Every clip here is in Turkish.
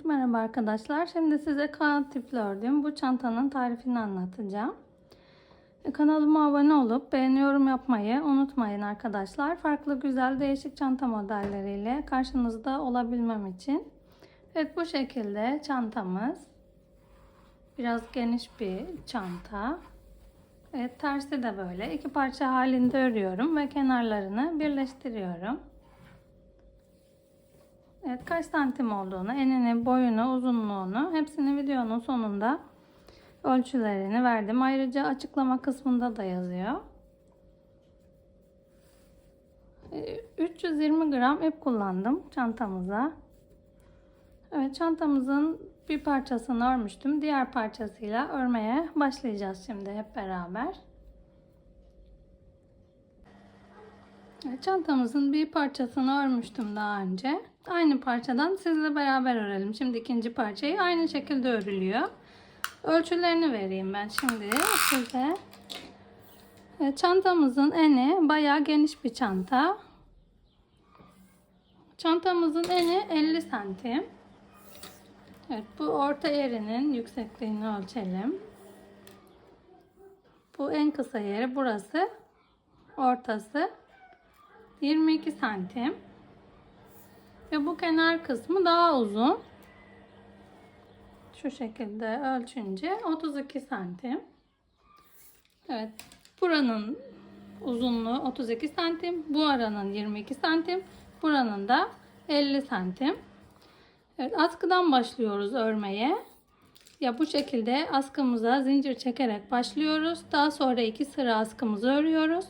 Merhaba arkadaşlar. Şimdi size kanat tipli ördüğüm bu çantanın tarifini anlatacağım. Kanalıma abone olup beğeni yorum yapmayı unutmayın arkadaşlar. Farklı güzel değişik çanta modelleriyle karşınızda olabilmem için. Evet, bu şekilde çantamız. Biraz geniş bir çanta. Evet, tersi de böyle. İki parça halinde örüyorum ve kenarlarını birleştiriyorum. Evet, kaç santim olduğunu, enini, boyunu, uzunluğunu hepsini videonun sonunda ölçülerini verdim. Ayrıca açıklama kısmında da yazıyor. 320 gram ip kullandım çantamıza. Evet, çantamızın bir parçasını örmüştüm. Diğer parçasıyla örmeye başlayacağız şimdi hep beraber. Çantamızın bir parçasını örmüştüm daha önce. Aynı parçadan sizle beraber örelim. Şimdi ikinci parçayı aynı şekilde örülüyor. Ölçülerini vereyim ben şimdi size. Çantamızın eni bayağı geniş bir çanta. Çantamızın eni 50 santim. Evet, bu orta yerinin yüksekliğini ölçelim. Bu en kısa yeri burası. Ortası 22 santim. Ve bu kenar kısmı daha uzun. Şu şekilde ölçünce 32 santim. Evet, buranın uzunluğu 32 santim. Bu aranın 22 santim. Buranın da 50 santim. Evet, askıdan başlıyoruz örmeye. Ya bu şekilde askımıza zincir çekerek başlıyoruz. Daha sonra 2 sıra askımızı örüyoruz.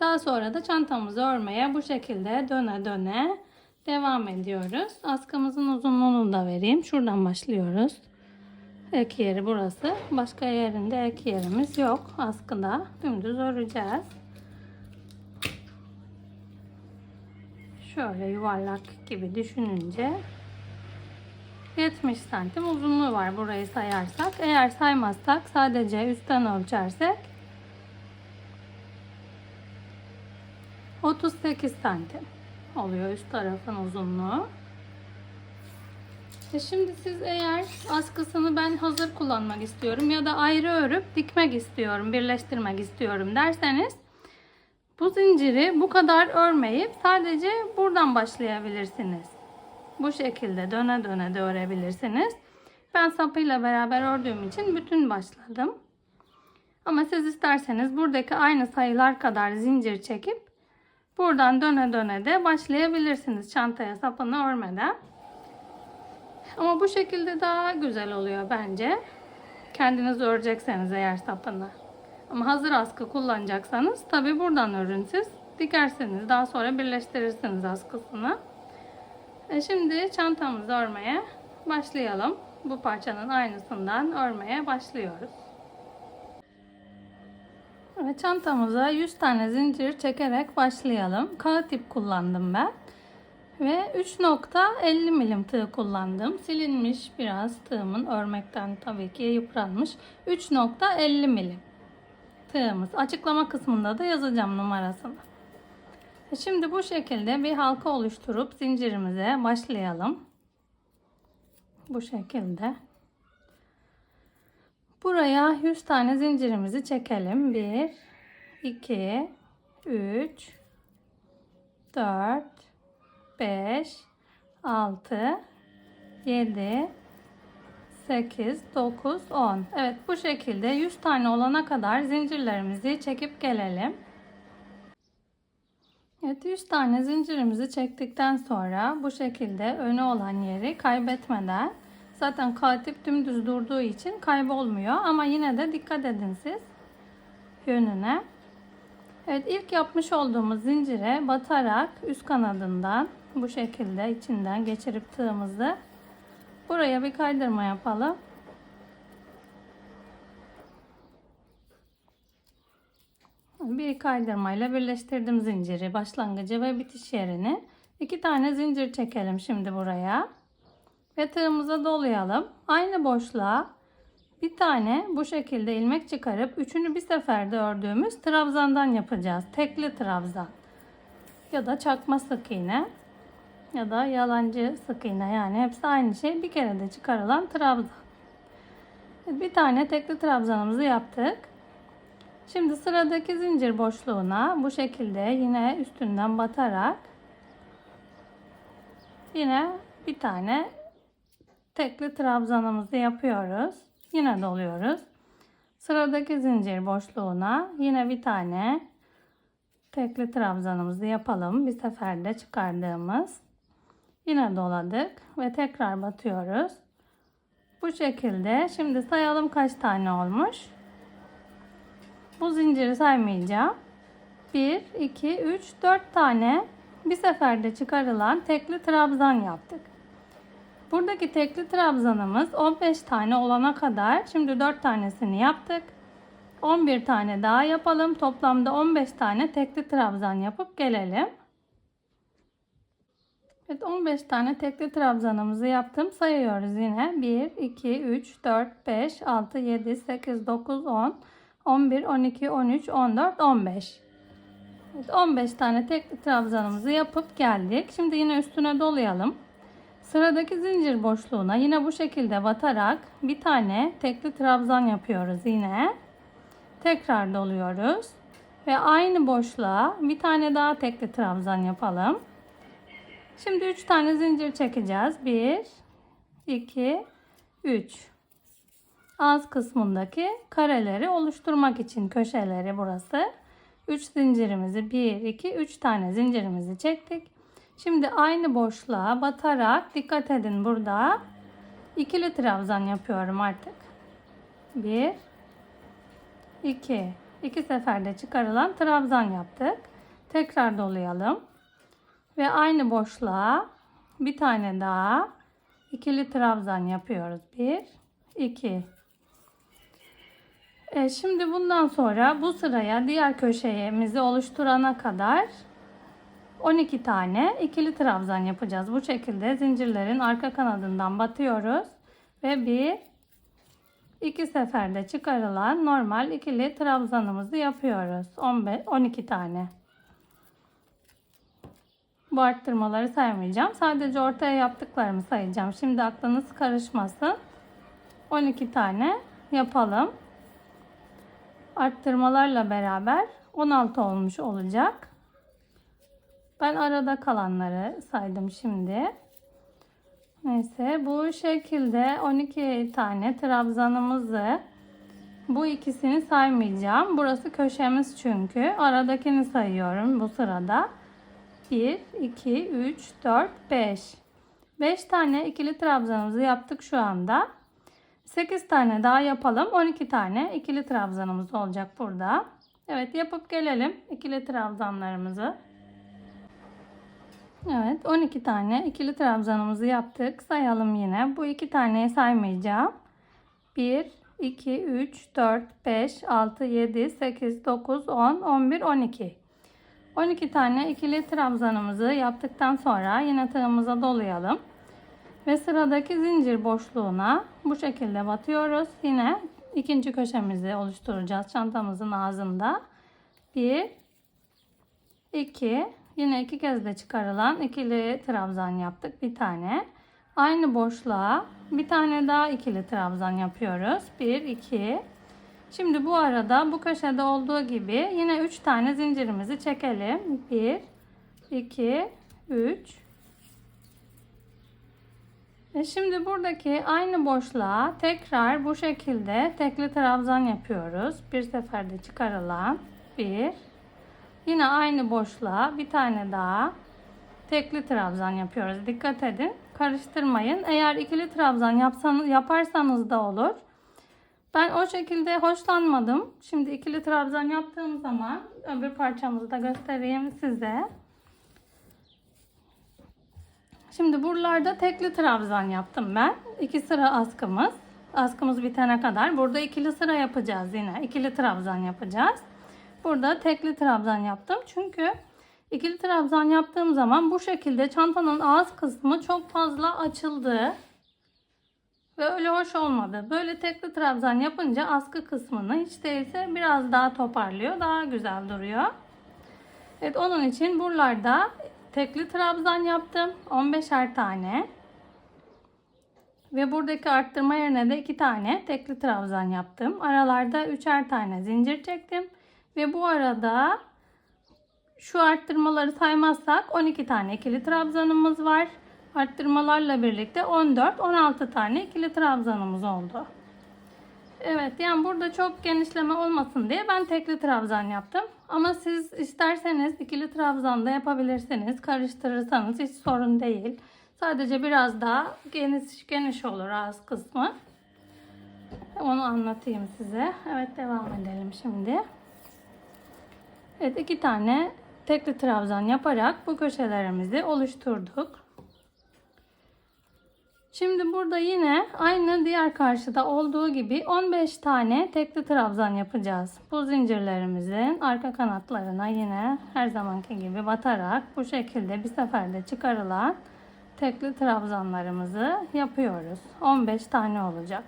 Daha sonra da çantamızı örmeye bu şekilde döne döne devam ediyoruz. Askımızın uzunluğunu da vereyim. Şuradan başlıyoruz. Ek yeri burası. Başka yerinde ek yerimiz yok. Askıda dümdüz öreceğiz. Şöyle yuvarlak gibi düşününce 70 santim uzunluğu var burayı sayarsak. Eğer saymazsak sadece üstten ölçersek 38 santim oluyor üst tarafın uzunluğu. Şimdi siz eğer askısını ben hazır kullanmak istiyorum ya da ayrı örüp dikmek istiyorum, birleştirmek istiyorum derseniz bu zinciri bu kadar örmeyip sadece buradan başlayabilirsiniz. Bu şekilde döne döne de örebilirsiniz. Ben sapıyla beraber ördüğüm için bütün başladım. Ama siz isterseniz buradaki aynı sayılar kadar zincir çekip buradan döne döne de başlayabilirsiniz çantaya sapını örmeden. Ama bu şekilde daha güzel oluyor bence. Kendiniz örecekseniz eğer sapını. Ama hazır askı kullanacaksanız tabi buradan örün siz. Dikersiniz. Daha sonra birleştirirsiniz askısını. Şimdi çantamızı örmeye başlayalım. Bu parçanın aynısından örmeye başlıyoruz. Evet, çantamıza 100 tane zincir çekerek başlayalım. Kağıt ip kullandım ben. Ve 3.50 milim tığ kullandım. Silinmiş biraz tığımın, örmekten tabii ki yıpranmış. 3.50 milim tığımız. Açıklama kısmında da yazacağım numarasını. Şimdi bu şekilde bir halka oluşturup zincirimize başlayalım. Bu şekilde. Buraya 100 tane zincirimizi çekelim. 1, 2, 3, 4, 5, 6, 7, 8, 9, 10. Evet, bu şekilde 100 tane olana kadar zincirlerimizi çekip gelelim. Evet, 100 tane zincirimizi çektikten sonra bu şekilde önü olan yeri kaybetmeden, zaten katip dümdüz durduğu için kaybolmuyor ama yine de dikkat edin siz yönüne. Evet, ilk yapmış olduğumuz zincire batarak üst kanadından bu şekilde içinden geçirip tığımızı buraya bir kaydırma yapalım. Bir kaydırmayla birleştirdim zinciri, başlangıcı ve bitiş yerini. 2 tane zincir çekelim şimdi buraya ve tığımıza dolayalım. Aynı boşluğa bir tane bu şekilde ilmek çıkarıp üçünü bir seferde ördüğümüz trabzandan yapacağız. Tekli trabzan ya da çakma sık iğne. Ya da yalancı sık iğne, yani hepsi aynı şey. Bir kere de çıkarılan trabzan. Bir tane tekli trabzanımızı yaptık. Şimdi sıradaki zincir boşluğuna bu şekilde yine üstünden batarak yine bir tane tekli trabzanımızı yapıyoruz. Yine doluyoruz. Sıradaki zincir boşluğuna yine bir tane tekli trabzanımızı yapalım. Bir seferde çıkardığımız. Yine doladık ve tekrar batıyoruz. Bu şekilde. Şimdi sayalım kaç tane olmuş. Bu zinciri saymayacağım. 1, 2, 3, 4 tane bir seferde çıkarılan tekli trabzan yaptık. Buradaki tekli trabzanımız 15 tane olana kadar, şimdi 4 tanesini yaptık. 11 tane daha yapalım. Toplamda 15 tane tekli trabzan yapıp gelelim. Evet, 15 tane tekli trabzanımızı yaptım. Sayıyoruz yine. 1, 2, 3, 4, 5, 6, 7, 8, 9, 10, 11, 12, 13, 14, 15. Evet, 15 tane tekli trabzanımızı yapıp geldik. Şimdi yine üstüne dolayalım. Sıradaki zincir boşluğuna yine bu şekilde batarak bir tane tekli trabzan yapıyoruz yine. Tekrar doluyoruz. Ve aynı boşluğa bir tane daha tekli trabzan yapalım. Şimdi 3 tane zincir çekeceğiz. 1, 2, 3. Ağız kısmındaki kareleri oluşturmak için, köşeleri burası. 3 zincirimizi 1, 2, 3 tane zincirimizi çektik. Şimdi aynı boşluğa batarak, dikkat edin, burada ikili trabzan yapıyorum artık. 1, 2. 2 seferde çıkarılan trabzan yaptık. Tekrar dolayalım. Ve aynı boşluğa bir tane daha ikili trabzan yapıyoruz. 1, 2. Şimdi bundan sonra bu sıraya diğer köşemizi oluşturana kadar 12 tane ikili trabzan yapacağız. Bu şekilde zincirlerin arka kanadından batıyoruz. Ve 1, 2 seferde çıkarılan normal ikili trabzanımızı yapıyoruz. 12 tane. Bu arttırmaları saymayacağım. Sadece ortaya yaptıklarımı sayacağım. Şimdi aklınız karışmasın. 12 tane yapalım. Arttırmalarla beraber 16 olmuş olacak. Ben arada kalanları saydım şimdi. Neyse, bu şekilde 12 tane trabzanımızı, bu ikisini saymayacağım. Burası köşemiz çünkü. Aradakini sayıyorum bu sırada. 1, 2, 3, 4, 5. 5 tane ikili trabzanımızı yaptık şu anda. 8 tane daha yapalım. 12 tane ikili trabzanımız olacak burada. Evet, yapıp gelelim ikili trabzanlarımızı. Evet, 12 tane ikili trabzanımızı yaptık. Sayalım yine. Bu iki taneyi saymayacağım. 1, 2, 3, 4, 5, 6, 7, 8, 9, 10, 11, 12. 12 tane ikili trabzanımızı yaptıktan sonra yine tığımıza dolayalım. Ve sıradaki zincir boşluğuna bu şekilde batıyoruz. Yine ikinci köşemizi oluşturacağız çantamızın ağzında. 1, 2, yine iki kez de çıkarılan ikili trabzan yaptık. Bir tane. Aynı boşluğa bir tane daha ikili trabzan yapıyoruz. 1, 2. Şimdi bu arada bu köşede olduğu gibi yine 3 tane zincirimizi çekelim. 1, 2, 3. Şimdi buradaki aynı boşluğa tekrar bu şekilde tekli trabzan yapıyoruz. Bir seferde çıkarılan 1. Yine aynı boşluğa bir tane daha tekli trabzan yapıyoruz. Dikkat edin, karıştırmayın. Eğer ikili trabzan yaparsanız da olur. Ben o şekilde hoşlanmadım. Şimdi ikili trabzan yaptığım zaman öbür parçamızı da göstereyim size. Şimdi buralarda tekli trabzan yaptım ben. 2 sıra askımız. Askımız bitene kadar. Burada ikili sıra yapacağız yine. İkili trabzan yapacağız. Burada tekli trabzan yaptım. Çünkü ikili trabzan yaptığım zaman bu şekilde çantanın ağız kısmı çok fazla açıldı. Ve öyle hoş olmadı. Böyle tekli trabzan yapınca askı kısmını hiç değilse biraz daha toparlıyor. Daha güzel duruyor. Evet, onun için buralarda tekli trabzan yaptım. 15'er tane. Ve buradaki arttırma yerine de 2 tane tekli trabzan yaptım. Aralarda 3'er tane zincir çektim. Ve bu arada şu arttırmaları saymazsak 12 tane ikili trabzanımız var. Arttırmalarla birlikte 14-16 tane ikili trabzanımız oldu. Evet, yani burada çok genişleme olmasın diye ben tekli trabzan yaptım. Ama siz isterseniz ikili trabzan da yapabilirsiniz. Karıştırırsanız hiç sorun değil. Sadece biraz daha geniş olur ağız kısmı. Onu anlatayım size. Evet, devam edelim şimdi. Evet, 2 tane tekli trabzan yaparak bu köşelerimizi oluşturduk. Şimdi burada yine aynı diğer karşıda olduğu gibi 15 tane tekli trabzan yapacağız. Bu zincirlerimizin arka kanatlarına yine her zamanki gibi batarak bu şekilde bir seferde çıkarılan tekli trabzanlarımızı yapıyoruz. 15 tane olacak.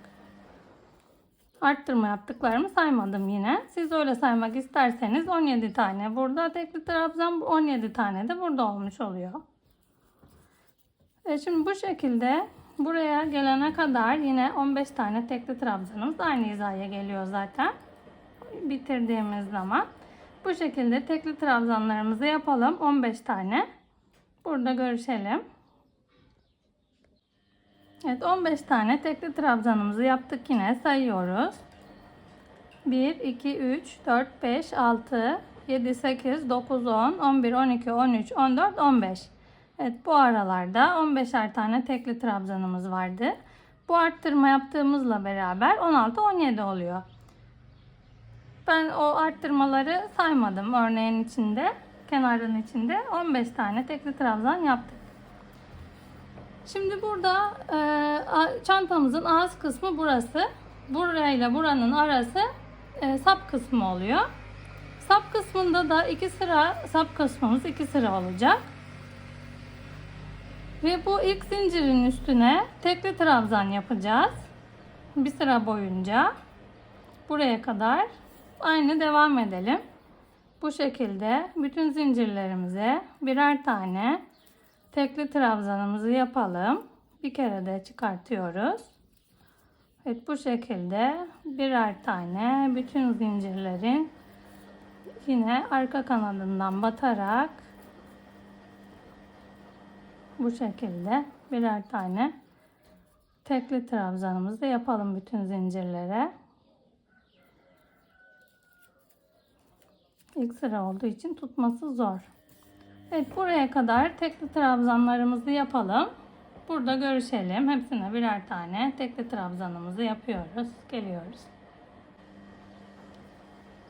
Arttırma yaptıklarımı saymadım yine. Siz öyle saymak isterseniz 17 tane burada tekli trabzan, 17 tane de burada olmuş oluyor. Şimdi bu şekilde buraya gelene kadar yine 15 tane tekli trabzanımız aynı hizaya geliyor zaten. Bitirdiğimiz zaman bu şekilde tekli trabzanlarımızı yapalım. 15 tane. Burada görüşelim. Evet, 15 tane tekli trabzanımızı yaptık, yine sayıyoruz. 1, 2, 3, 4, 5, 6, 7, 8, 9, 10, 11, 12, 13, 14, 15. Evet, bu aralarda 15'er tane tekli trabzanımız vardı. Bu arttırma yaptığımızla beraber 16-17 oluyor. Ben o arttırmaları saymadım. Örneğin içinde, kenarın içinde 15 tane tekli trabzan yaptık. Şimdi burada çantamızın ağız kısmı burası. Burayla buranın arası sap kısmı oluyor. Sap kısmında da 2 sıra sap kısmımız 2 sıra olacak. Ve bu ilk zincirin üstüne tekli trabzan yapacağız. Bir sıra boyunca buraya kadar aynı devam edelim. Bu şekilde bütün zincirlerimize birer tane tekli trabzanımızı yapalım. Bir kere de çıkartıyoruz. Evet, bu şekilde birer tane bütün zincirlerin yine arka kanadından batarak bu şekilde birer tane tekli trabzanımızı yapalım bütün zincirlere. İlk sıra olduğu için tutması zor. Evet, buraya kadar tekli trabzanlarımızı yapalım. Burada görüşelim. Hepsine birer tane tekli trabzanımızı yapıyoruz. Geliyoruz.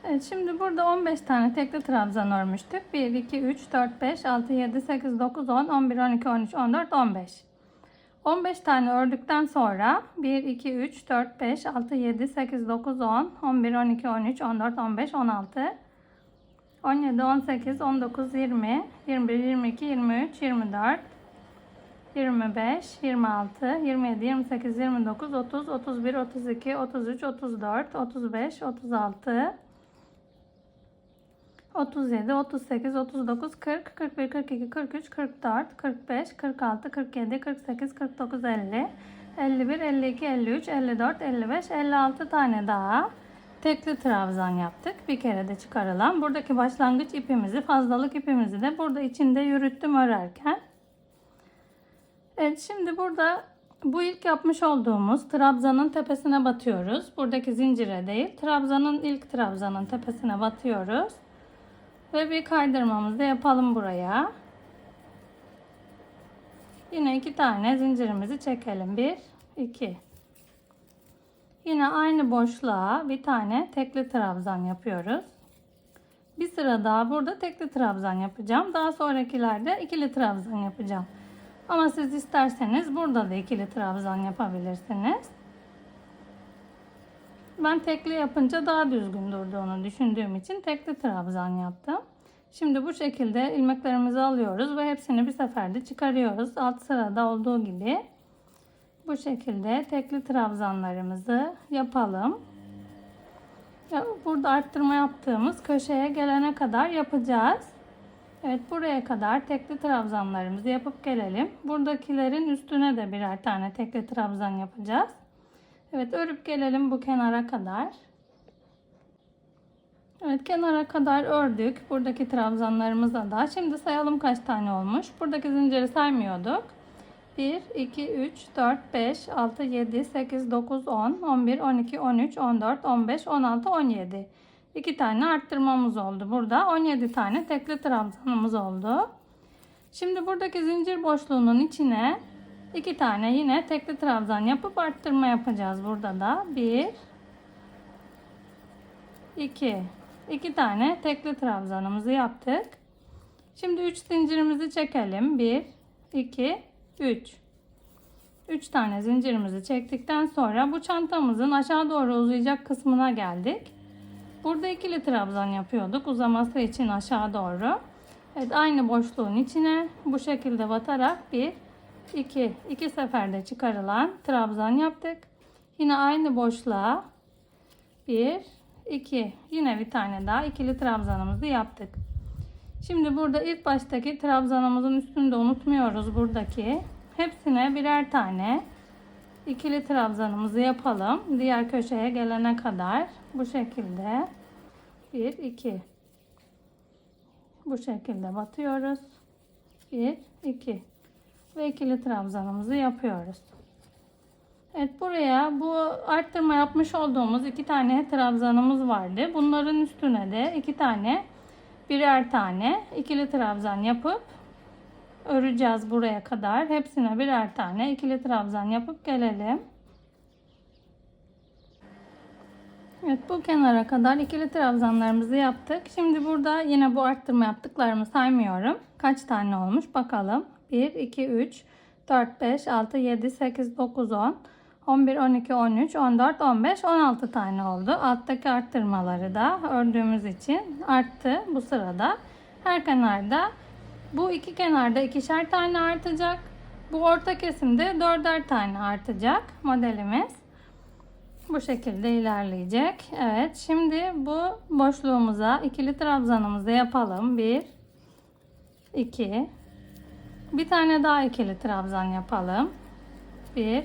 Evet, şimdi burada 15 tane tekli trabzan örmüştük. 1, 2, 3, 4, 5, 6, 7, 8, 9, 10, 11, 12, 13, 14, 15. 15 tane ördükten sonra 1, 2, 3, 4, 5, 6, 7, 8, 9, 10, 11, 12, 13, 14, 15, 16, 17, 18, 19, 20, 21, 22, 23, 24, 25, 26, 27, 28, 29, 30, 31, 32, 33, 34, 35, 36, 37, 38, 39, 40, 41, 42, 43, 44, 45, 46, 47, 48, 49, 50, 51, 52, 53, 54, 55, 56 tane daha tekli trabzan yaptık. Bir kere de çıkarılan. Buradaki başlangıç ipimizi, fazlalık ipimizi de burada içinde yürüttüm örerken. Evet, şimdi burada bu ilk yapmış olduğumuz trabzanın tepesine batıyoruz. Buradaki zincire değil, ilk trabzanın tepesine batıyoruz. Ve bir kaydırmamızı da yapalım buraya. Yine 2 tane zincirimizi çekelim. 1, 2. Yine aynı boşluğa bir tane tekli trabzan yapıyoruz. Bir sıra daha burada tekli trabzan yapacağım. Daha sonrakilerde ikili trabzan yapacağım. Ama siz isterseniz burada da ikili trabzan yapabilirsiniz. Ben tekli yapınca daha düzgün durduğunu düşündüğüm için tekli trabzan yaptım. Şimdi bu şekilde ilmeklerimizi alıyoruz ve hepsini bir seferde çıkarıyoruz. Alt sırada olduğu gibi bu şekilde tekli trabzanlarımızı yapalım. Burada arttırma yaptığımız köşeye gelene kadar yapacağız. Evet, buraya kadar tekli trabzanlarımızı yapıp gelelim. Buradakilerin üstüne de birer tane tekli trabzan yapacağız. Evet, örüp gelelim bu kenara kadar. Evet, kenara kadar ördük. Buradaki trabzanlarımıza da. Şimdi sayalım kaç tane olmuş. Buradaki zinciri saymıyorduk. 1, 2, 3, 4, 5, 6, 7, 8, 9, 10, 11, 12, 13, 14, 15, 16, 17. 2 tane arttırmamız oldu. Burada 17 tane tekli trabzanımız oldu. Şimdi buradaki zincir boşluğunun içine 2 tane yine tekli trabzan yapıp arttırma yapacağız. Burada da 1, 2. 2 tane tekli trabzanımızı yaptık. Şimdi 3 zincirimizi çekelim. 1, 2, 3. 3 tane zincirimizi çektikten sonra bu çantamızın aşağı doğru uzayacak kısmına geldik. Burada ikili trabzan yapıyorduk uzaması için aşağı doğru. Evet, aynı boşluğun içine bu şekilde batarak 1, 2, 2 seferde çıkarılan trabzan yaptık. Yine aynı boşluğa 1, 2, yine bir tane daha ikili trabzanımızı yaptık. Şimdi burada ilk baştaki trabzanımızın üstünde unutmuyoruz buradaki. Hepsine birer tane ikili trabzanımızı yapalım. Diğer köşeye gelene kadar bu şekilde 1, 2. Bu şekilde batıyoruz. 1, 2 ve ikili trabzanımızı yapıyoruz. Evet, buraya bu arttırma yapmış olduğumuz 2 tane trabzanımız vardı. Bunların üstüne de 2 tane birer tane ikili trabzan yapıp öreceğiz buraya kadar. Hepsine birer tane ikili trabzan yapıp gelelim. Evet, bu kenara kadar ikili trabzanlarımızı yaptık. Şimdi burada yine bu arttırma yaptıklarımı saymıyorum. Kaç tane olmuş bakalım. 1, 2, 3, 4, 5, 6, 7, 8, 9, 10, 11, 12, 13, 14, 15, 16 tane oldu. Alttaki arttırmaları da ördüğümüz için arttı bu sırada. Her kenarda bu iki kenarda ikişer tane artacak. Bu orta kesimde dörder tane artacak modelimiz. Bu şekilde ilerleyecek. Evet, şimdi bu boşluğumuza ikili trabzanımızı yapalım. 1, 2. Bir tane daha ikili trabzan yapalım. 1,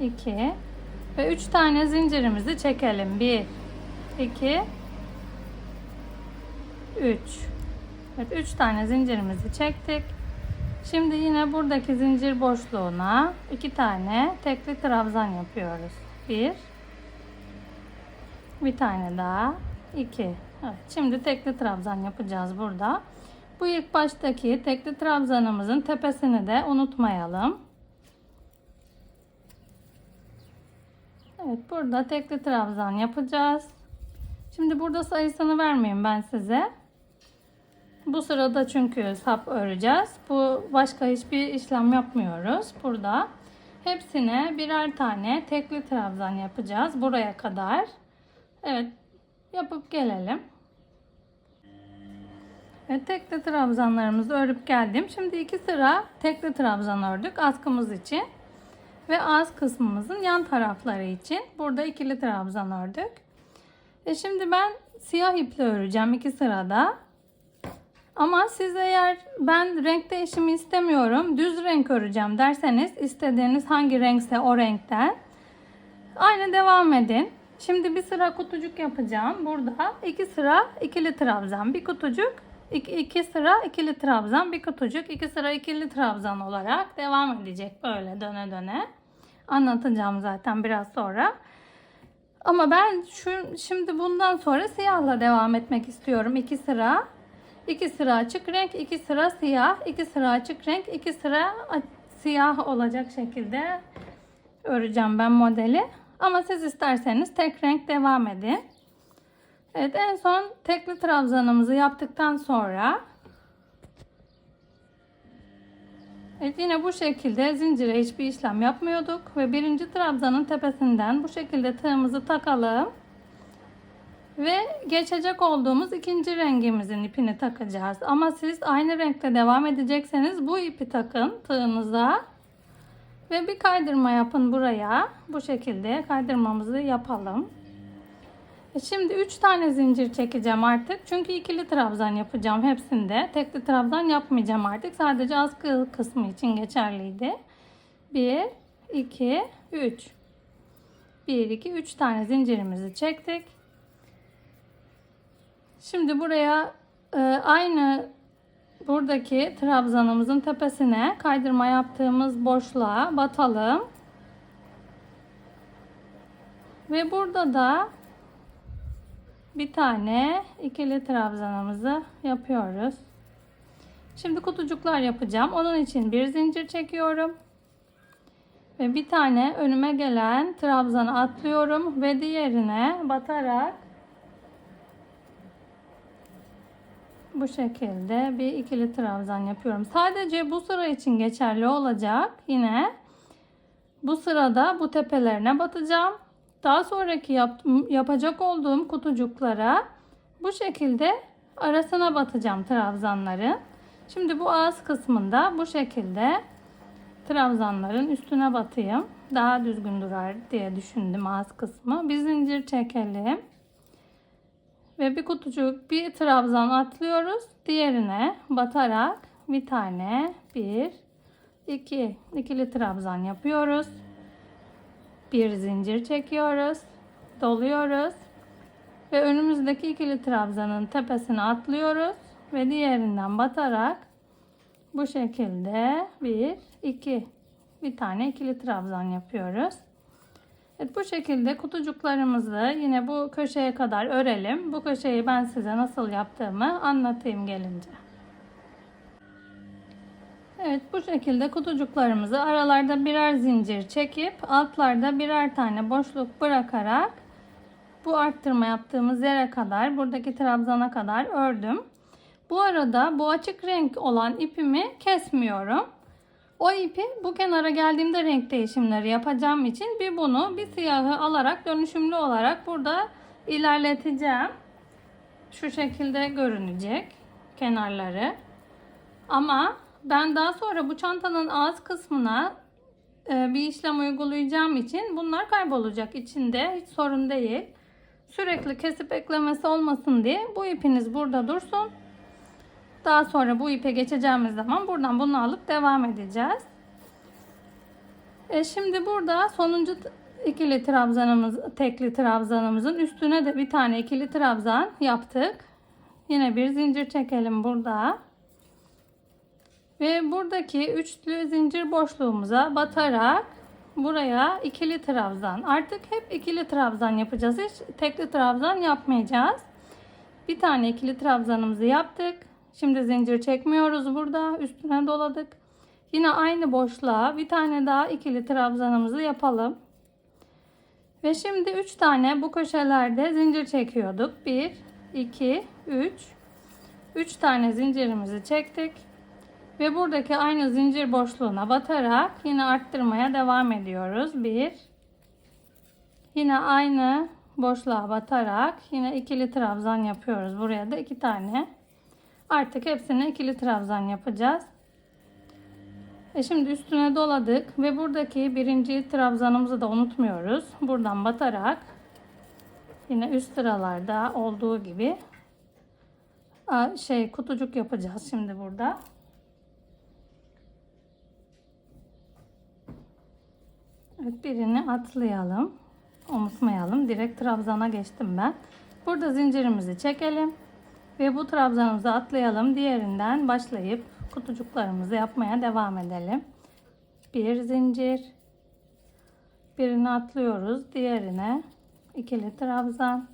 2 ve 3 tane zincirimizi çekelim. 1, 2, 3. Evet, 3 tane zincirimizi çektik. Şimdi yine buradaki zincir boşluğuna 2 tane tekli trabzan yapıyoruz. 1, bir tane daha, 2. Evet, şimdi tekli trabzan yapacağız burada. Bu ilk baştaki tekli trabzanımızın tepesini de unutmayalım. Evet, burada tekli trabzan yapacağız. Şimdi burada sayısını vermeyeyim ben size. Bu sırada çünkü sap öreceğiz. Bu başka hiçbir işlem yapmıyoruz. Burada hepsine birer tane tekli trabzan yapacağız buraya kadar. Evet, yapıp gelelim. Evet, tekli trabzanlarımızı örüp geldim. Şimdi 2 sıra tekli trabzan ördük askımız için. Ve ağız kısmımızın yan tarafları için burada ikili trabzan ördük. Şimdi ben siyah iple öreceğim 2 sırada. Ama siz eğer ben renk değişimi istemiyorum, düz renk öreceğim derseniz istediğiniz hangi renkse o renkten aynı devam edin. Şimdi bir sıra kutucuk yapacağım. Burada 2 sıra ikili trabzan, bir kutucuk, 2 sıra ikili trabzan, bir kutucuk, 2 sıra ikili trabzan olarak devam edecek böyle döne döne. Anlatacağım zaten biraz sonra. Ama ben şimdi bundan sonra siyahla devam etmek istiyorum. 2 sıra. 2 sıra açık renk, 2 sıra siyah, 2 sıra açık renk, 2 sıra siyah olacak şekilde öreceğim ben modeli. Ama siz isterseniz tek renk devam edin. Evet, en son tekli trabzanımızı yaptıktan sonra evet, yine bu şekilde zincire hiçbir işlem yapmıyorduk ve birinci trabzanın tepesinden bu şekilde tığımızı takalım. Ve geçecek olduğumuz ikinci rengimizin ipini takacağız. Ama siz aynı renkte devam edecekseniz bu ipi takın tığınıza. Ve bir kaydırma yapın buraya. Bu şekilde kaydırmamızı yapalım. Şimdi 3 tane zincir çekeceğim artık. Çünkü ikili trabzan yapacağım hepsinde. Tekli trabzan yapmayacağım artık. Sadece askı kısmı için geçerliydi. 1, 2, 3. 1, 2, 3 tane zincirimizi çektik. Şimdi buraya aynı buradaki trabzanımızın tepesine kaydırma yaptığımız boşluğa batalım. Ve burada da bir tane ikili trabzanımızı yapıyoruz. Şimdi kutucuklar yapacağım. Onun için bir zincir çekiyorum. Ve bir tane önüme gelen trabzanı atlıyorum ve diğerine batarak bu şekilde bir ikili trabzan yapıyorum. Sadece bu sıra için geçerli olacak. Yine bu sırada bu tepelerine batacağım. Daha sonraki yapacak olduğum kutucuklara bu şekilde arasına batacağım trabzanların. Şimdi bu ağız kısmında bu şekilde trabzanların üstüne batayım. Daha düzgün durar diye düşündüm ağız kısmı. Bir zincir çekelim. Ve bir kutucuk, bir trabzan atlıyoruz. Diğerine batarak bir tane, bir, iki, ikili trabzan yapıyoruz. Bir zincir çekiyoruz. Doluyoruz. Ve önümüzdeki ikili trabzanın tepesine atlıyoruz. Ve diğerinden batarak bu şekilde bir, iki, bir tane ikili trabzan yapıyoruz. Evet, bu şekilde kutucuklarımızı yine bu köşeye kadar örelim. Bu köşeyi ben size nasıl yaptığımı anlatayım gelince. Evet, bu şekilde kutucuklarımızı aralarda birer zincir çekip altlarda birer tane boşluk bırakarak bu arttırma yaptığımız yere kadar, buradaki trabzana kadar ördüm. Bu arada bu açık renk olan ipimi kesmiyorum. O ipi bu kenara geldiğimde renk değişimleri yapacağım için bir bunu bir siyahı alarak dönüşümlü olarak burada ilerleteceğim. Şu şekilde görünecek kenarları. Ama ben daha sonra bu çantanın ağız kısmına bir işlem uygulayacağım için bunlar kaybolacak içinde. Hiç sorun değil. Sürekli kesip eklemesi olmasın diye bu ipiniz burada dursun. Daha sonra bu ipe geçeceğimiz zaman buradan bunu alıp devam edeceğiz. Şimdi burada sonuncu ikili trabzanımız, tekli trabzanımızın üstüne de bir tane ikili trabzan yaptık. Yine bir zincir çekelim burada. Ve buradaki üçlü zincir boşluğumuza batarak buraya ikili trabzan. Artık hep ikili trabzan yapacağız. Hiç tekli trabzan yapmayacağız. Bir tane ikili trabzanımızı yaptık. Şimdi zincir çekmiyoruz burada. Üstüne doladık. Yine aynı boşluğa bir tane daha ikili trabzanımızı yapalım. Ve şimdi 3 tane bu köşelerde zincir çekiyorduk. 1, 2, 3. 3 tane zincirimizi çektik. Ve buradaki aynı zincir boşluğuna batarak yine arttırmaya devam ediyoruz. 1. Yine aynı boşluğa batarak yine ikili trabzan yapıyoruz. Buraya da 2 tane. Artık hepsini ikili trabzan yapacağız. Şimdi üstüne doladık ve buradaki birinci trabzanımızı da unutmuyoruz. Buradan batarak yine üst sıralarda olduğu gibi kutucuk yapacağız şimdi burada. Evet, birini atlayalım. Unutmayalım. Direkt trabzana geçtim ben. Burada zincirimizi çekelim. Ve bu trabzanımızı atlayalım. Diğerinden başlayıp kutucuklarımızı yapmaya devam edelim. Bir zincir. Birini atlıyoruz. Diğerine ikili trabzan.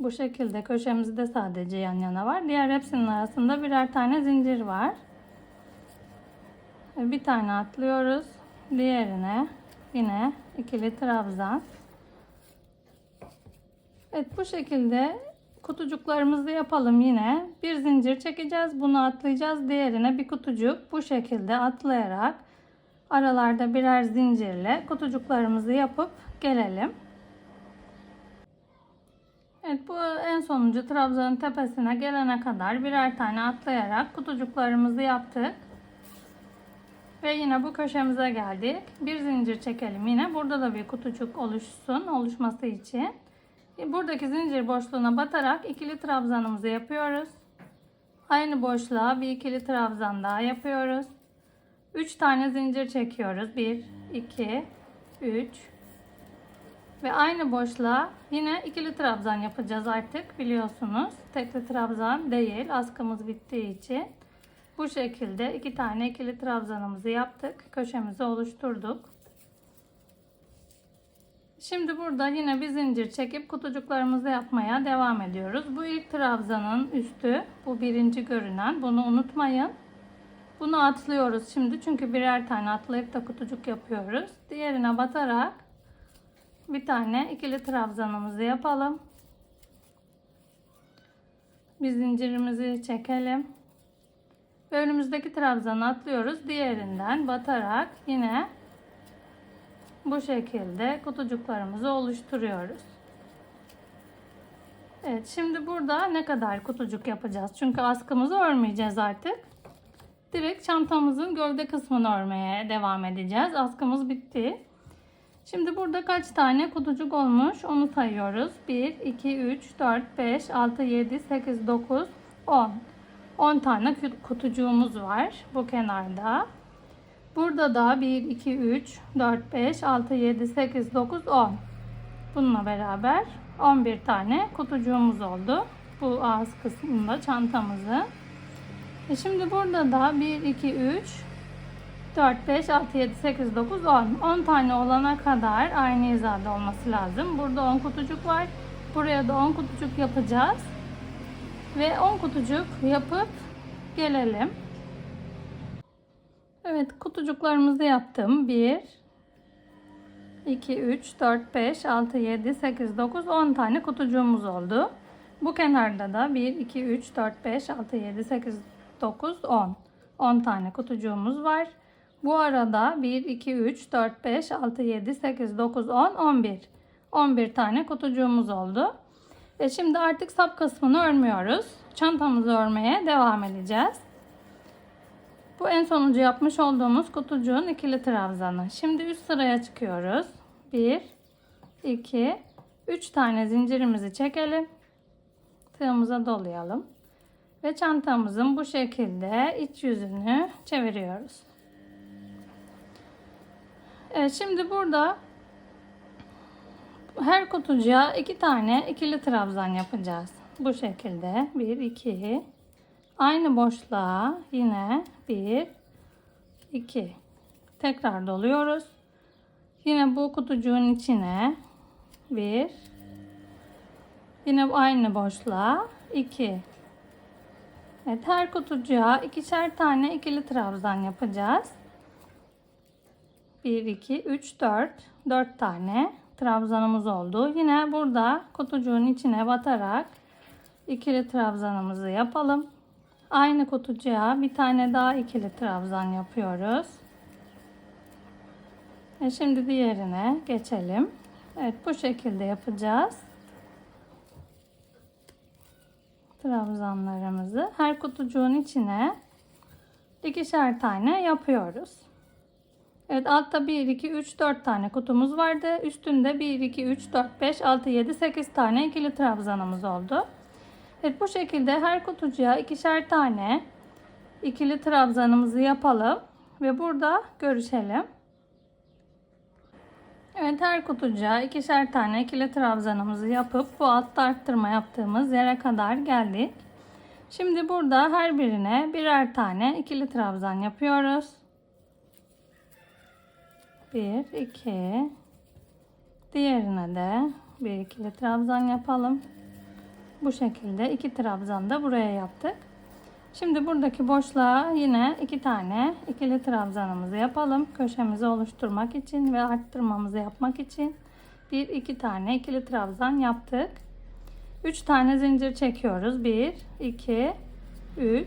Bu şekilde köşemizde sadece yan yana var. Diğer hepsinin arasında birer tane zincir var. Bir tane atlıyoruz. Diğerine yine ikili trabzan. Evet, bu şekilde kutucuklarımızı yapalım yine. Bir zincir çekeceğiz. Bunu atlayacağız. Diğerine bir kutucuk bu şekilde atlayarak aralarda birer zincirle kutucuklarımızı yapıp gelelim. Evet, bu en sonuncu trabzanın tepesine gelene kadar birer tane atlayarak kutucuklarımızı yaptık. Ve yine bu köşemize geldik. Bir zincir çekelim yine. Burada da bir kutucuk oluşsun, oluşması için. Buradaki zincir boşluğuna batarak ikili trabzanımızı yapıyoruz. Aynı boşluğa bir ikili trabzan daha yapıyoruz. 3 tane zincir çekiyoruz. 1, 2, 3 ve aynı boşluğa yine ikili trabzan yapacağız artık, biliyorsunuz. Tekli trabzan değil, askımız bittiği için. Bu şekilde 2 tane ikili trabzanımızı yaptık. Köşemizi oluşturduk. Şimdi burada yine bir zincir çekip kutucuklarımızı yapmaya devam ediyoruz. Bu ilk trabzanın üstü, bu birinci görünen, bunu unutmayın. Bunu atlıyoruz şimdi çünkü birer tane atlayıp da kutucuk yapıyoruz. Diğerine batarak bir tane ikili trabzanımızı yapalım. Bir zincirimizi çekelim. Ve önümüzdeki trabzanı atlıyoruz. Diğerinden batarak yine bu şekilde kutucuklarımızı oluşturuyoruz. Evet, şimdi burada ne kadar kutucuk yapacağız? Çünkü askımızı örmeyeceğiz artık. Direkt çantamızın gövde kısmını örmeye devam edeceğiz. Askımız bitti. Şimdi burada kaç tane kutucuk olmuş onu sayıyoruz. 1, 2, 3, 4, 5, 6, 7, 8, 9, 10. 10 tane kutucuğumuz var bu kenarda. Burada da 1, 2, 3, 4, 5, 6, 7, 8, 9, 10. Bununla beraber 11 tane kutucuğumuz oldu. Bu ağız kısmında çantamızı. Şimdi burada da 1, 2, 3, 4, 5, 6, 7, 8, 9, 10. 10 tane olana kadar aynı hizada olması lazım. Burada 10 kutucuk var. Buraya da 10 kutucuk yapacağız. Ve 10 kutucuk yapıp gelelim. Evet, kutucuklarımızı yaptım. 1, 2, 3, 4, 5, 6, 7, 8, 9, 10 tane kutucuğumuz oldu. Bu kenarda da 1, 2, 3, 4, 5, 6, 7, 8, 9, 10. 10 tane kutucuğumuz var. Bu arada 1, 2, 3, 4, 5, 6, 7, 8, 9, 10, 11. 11 tane kutucuğumuz oldu. Şimdi artık sap kısmını örmüyoruz. Çantamızı örmeye devam edeceğiz. Bu en sonuncu yapmış olduğumuz kutucuğun ikili trabzanı. Şimdi üst sıraya çıkıyoruz. 1, 2, 3 tane zincirimizi çekelim. Tığımıza dolayalım. Ve çantamızın bu şekilde iç yüzünü çeviriyoruz. Evet, şimdi burada her kutucuğa 2 tane ikili trabzan yapacağız. Bu şekilde 1, 2. Aynı boşluğa yine 1, 2. Tekrar doluyoruz. Yine bu kutucuğun içine 1. Yine aynı boşluğa 2. Evet, her kutucuğa ikişer tane ikili trabzan yapacağız. 1, 2, 3, 4. 4 tane trabzanımız oldu. Yine burada kutucuğun içine batarak ikili trabzanımızı yapalım. Aynı kutucuğa bir tane daha ikili trabzan yapıyoruz. Şimdi diğerine geçelim. Evet, bu şekilde yapacağız. Trabzanlarımızı her kutucuğun içine ikişer tane yapıyoruz. Evet, altta 1, 2, 3, 4 tane kutumuz vardı. Üstünde 1, 2, 3, 4, 5, 6, 7, 8 tane ikili trabzanımız oldu. Evet, bu şekilde her kutucuğa ikişer tane ikili trabzanımızı yapalım ve burada görüşelim. Evet, her kutucuğa ikişer tane ikili trabzanımızı yapıp bu altta arttırma yaptığımız yere kadar geldik. Şimdi burada her birine birer tane ikili trabzan yapıyoruz. 1, 2. Diğerine de bir ikili trabzan yapalım. Bu şekilde 2 trabzan da buraya yaptık. Şimdi buradaki boşluğa yine 2 tane ikili trabzanımızı yapalım. Köşemizi oluşturmak için ve arttırmamızı yapmak için 1, 2 tane ikili trabzan yaptık. 3 tane zincir çekiyoruz. 1, 2, 3.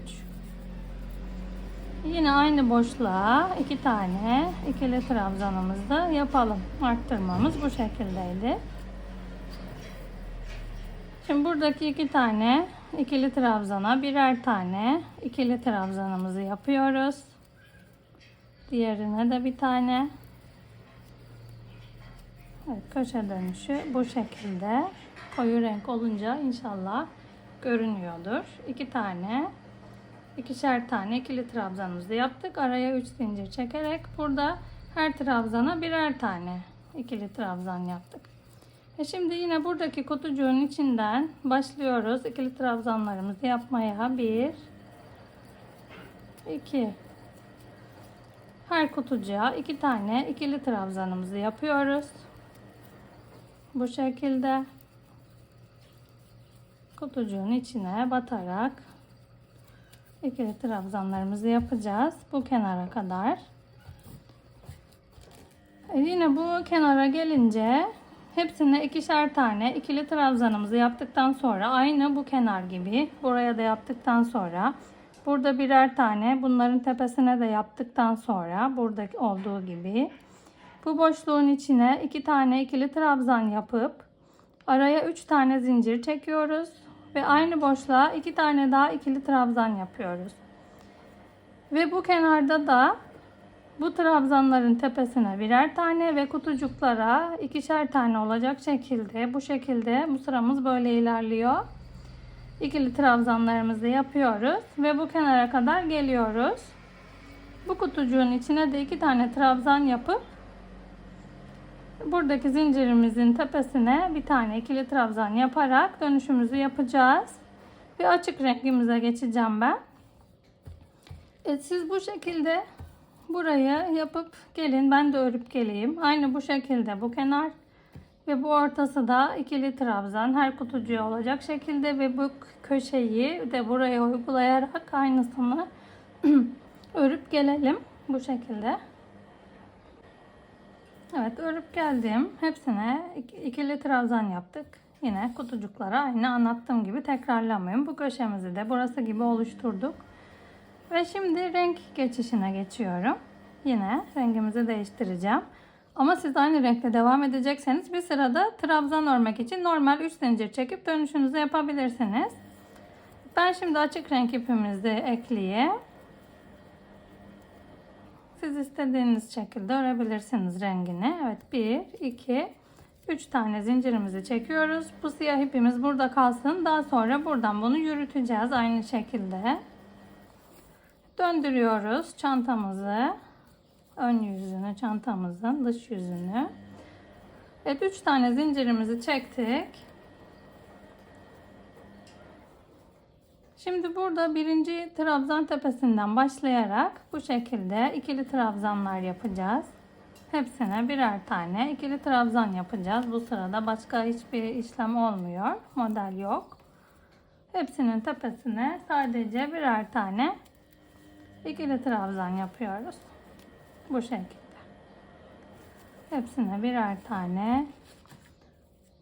Yine aynı boşluğa 2 tane ikili trabzanımızı da yapalım. Arttırmamız bu şekildeydi. Şimdi buradaki 2 tane ikili trabzana birer tane ikili trabzanımızı yapıyoruz. Diğerine de bir tane. Evet, köşe dönüşü bu şekilde. koyu renk olunca inşallah görünüyordur. 2 tane, ikişer tane ikili trabzanımızı yaptık. Araya 3 zincir çekerek burada her trabzana birer tane ikili trabzan yaptık. Şimdi yine buradaki kutucuğun içinden başlıyoruz ikili trabzanlarımızı yapmaya. 1 2, her kutucuğa 2 tane ikili trabzanımızı yapıyoruz. Bu şekilde kutucuğun içine batarak ikili trabzanlarımızı yapacağız bu kenara kadar. Yine bu kenara gelince hepsine ikişer tane ikili trabzanımızı yaptıktan sonra aynı bu kenar gibi buraya da yaptıktan sonra burada birer tane bunların tepesine de yaptıktan sonra buradaki olduğu gibi bu boşluğun içine 2 tane ikili trabzan yapıp araya 3 tane zincir çekiyoruz ve aynı boşluğa 2 tane daha ikili trabzan yapıyoruz. Ve bu kenarda da bu trabzanların tepesine birer tane ve kutucuklara ikişer tane olacak şekilde bu şekilde bu sıramız böyle ilerliyor. İkili trabzanlarımızı yapıyoruz ve bu kenara kadar geliyoruz. Bu kutucuğun içine de 2 tane trabzan yapıp buradaki zincirimizin tepesine bir tane ikili trabzan yaparak dönüşümüzü yapacağız. Ve açık rengimize geçeceğim ben. Siz bu şekilde burayı yapıp gelin. Ben de örüp geleyim. Aynı bu şekilde bu kenar ve bu ortası da ikili trabzan her kutucuğa olacak şekilde ve bu köşeyi de buraya uygulayarak aynısını örüp gelelim bu şekilde. Evet, örüp geldim. Hepsine ikili trabzan yaptık. Yine kutucuklara aynı anlattığım gibi tekrarlamayın. Bu köşemizi de burası gibi oluşturduk. Ve şimdi renk geçişine geçiyorum. Yine rengimizi değiştireceğim. Ama siz aynı renkle devam edecekseniz bir sırada trabzan örmek için normal 3 zincir çekip dönüşünüzü yapabilirsiniz. Ben şimdi açık renk ipimizi ekleyeyim. Siz istediğiniz şekilde örebilirsiniz rengini. Evet, 1, 2, 3 tane zincirimizi çekiyoruz. Bu siyah ipimiz burada kalsın. Daha sonra buradan bunu yürüteceğiz aynı şekilde. Döndürüyoruz çantamızı. Ön yüzünü, çantamızın dış yüzünü. Evet, 3 tane zincirimizi çektik. Şimdi burada birinci trabzan tepesinden başlayarak bu şekilde ikili trabzanlar yapacağız. Hepsine birer tane ikili trabzan yapacağız. Bu sırada başka hiçbir işlem olmuyor. Model yok. Hepsinin tepesine sadece birer tane ikili trabzan yapıyoruz. Bu şekilde. Hepsine birer tane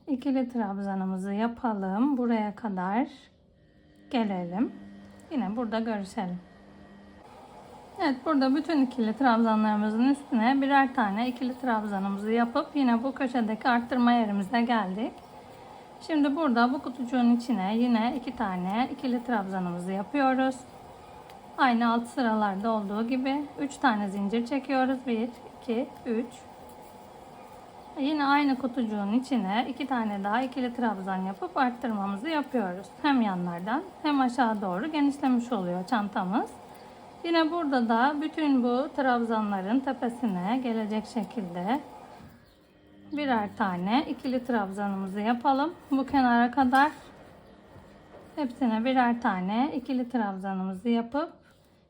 ikili trabzanımızı yapalım. Buraya kadar gelelim. Yine burada görüşelim. Evet, burada bütün ikili trabzanlarımızın üstüne birer tane ikili trabzanımızı yapıp yine bu köşedeki arttırma yerimize geldik. Şimdi burada bu kutucuğun içine yine 2 tane ikili trabzanımızı yapıyoruz. Aynı alt sıralarda olduğu gibi 3 tane zincir çekiyoruz. 1, 2, 3. Yine aynı kutucuğun içine 2 tane daha ikili trabzan yapıp arttırmamızı yapıyoruz. Hem yanlardan hem aşağı doğru genişlemiş oluyor çantamız. Yine burada da bütün bu trabzanların tepesine gelecek şekilde birer tane ikili trabzanımızı yapalım. Bu kenara kadar hepsine birer tane ikili trabzanımızı yapıp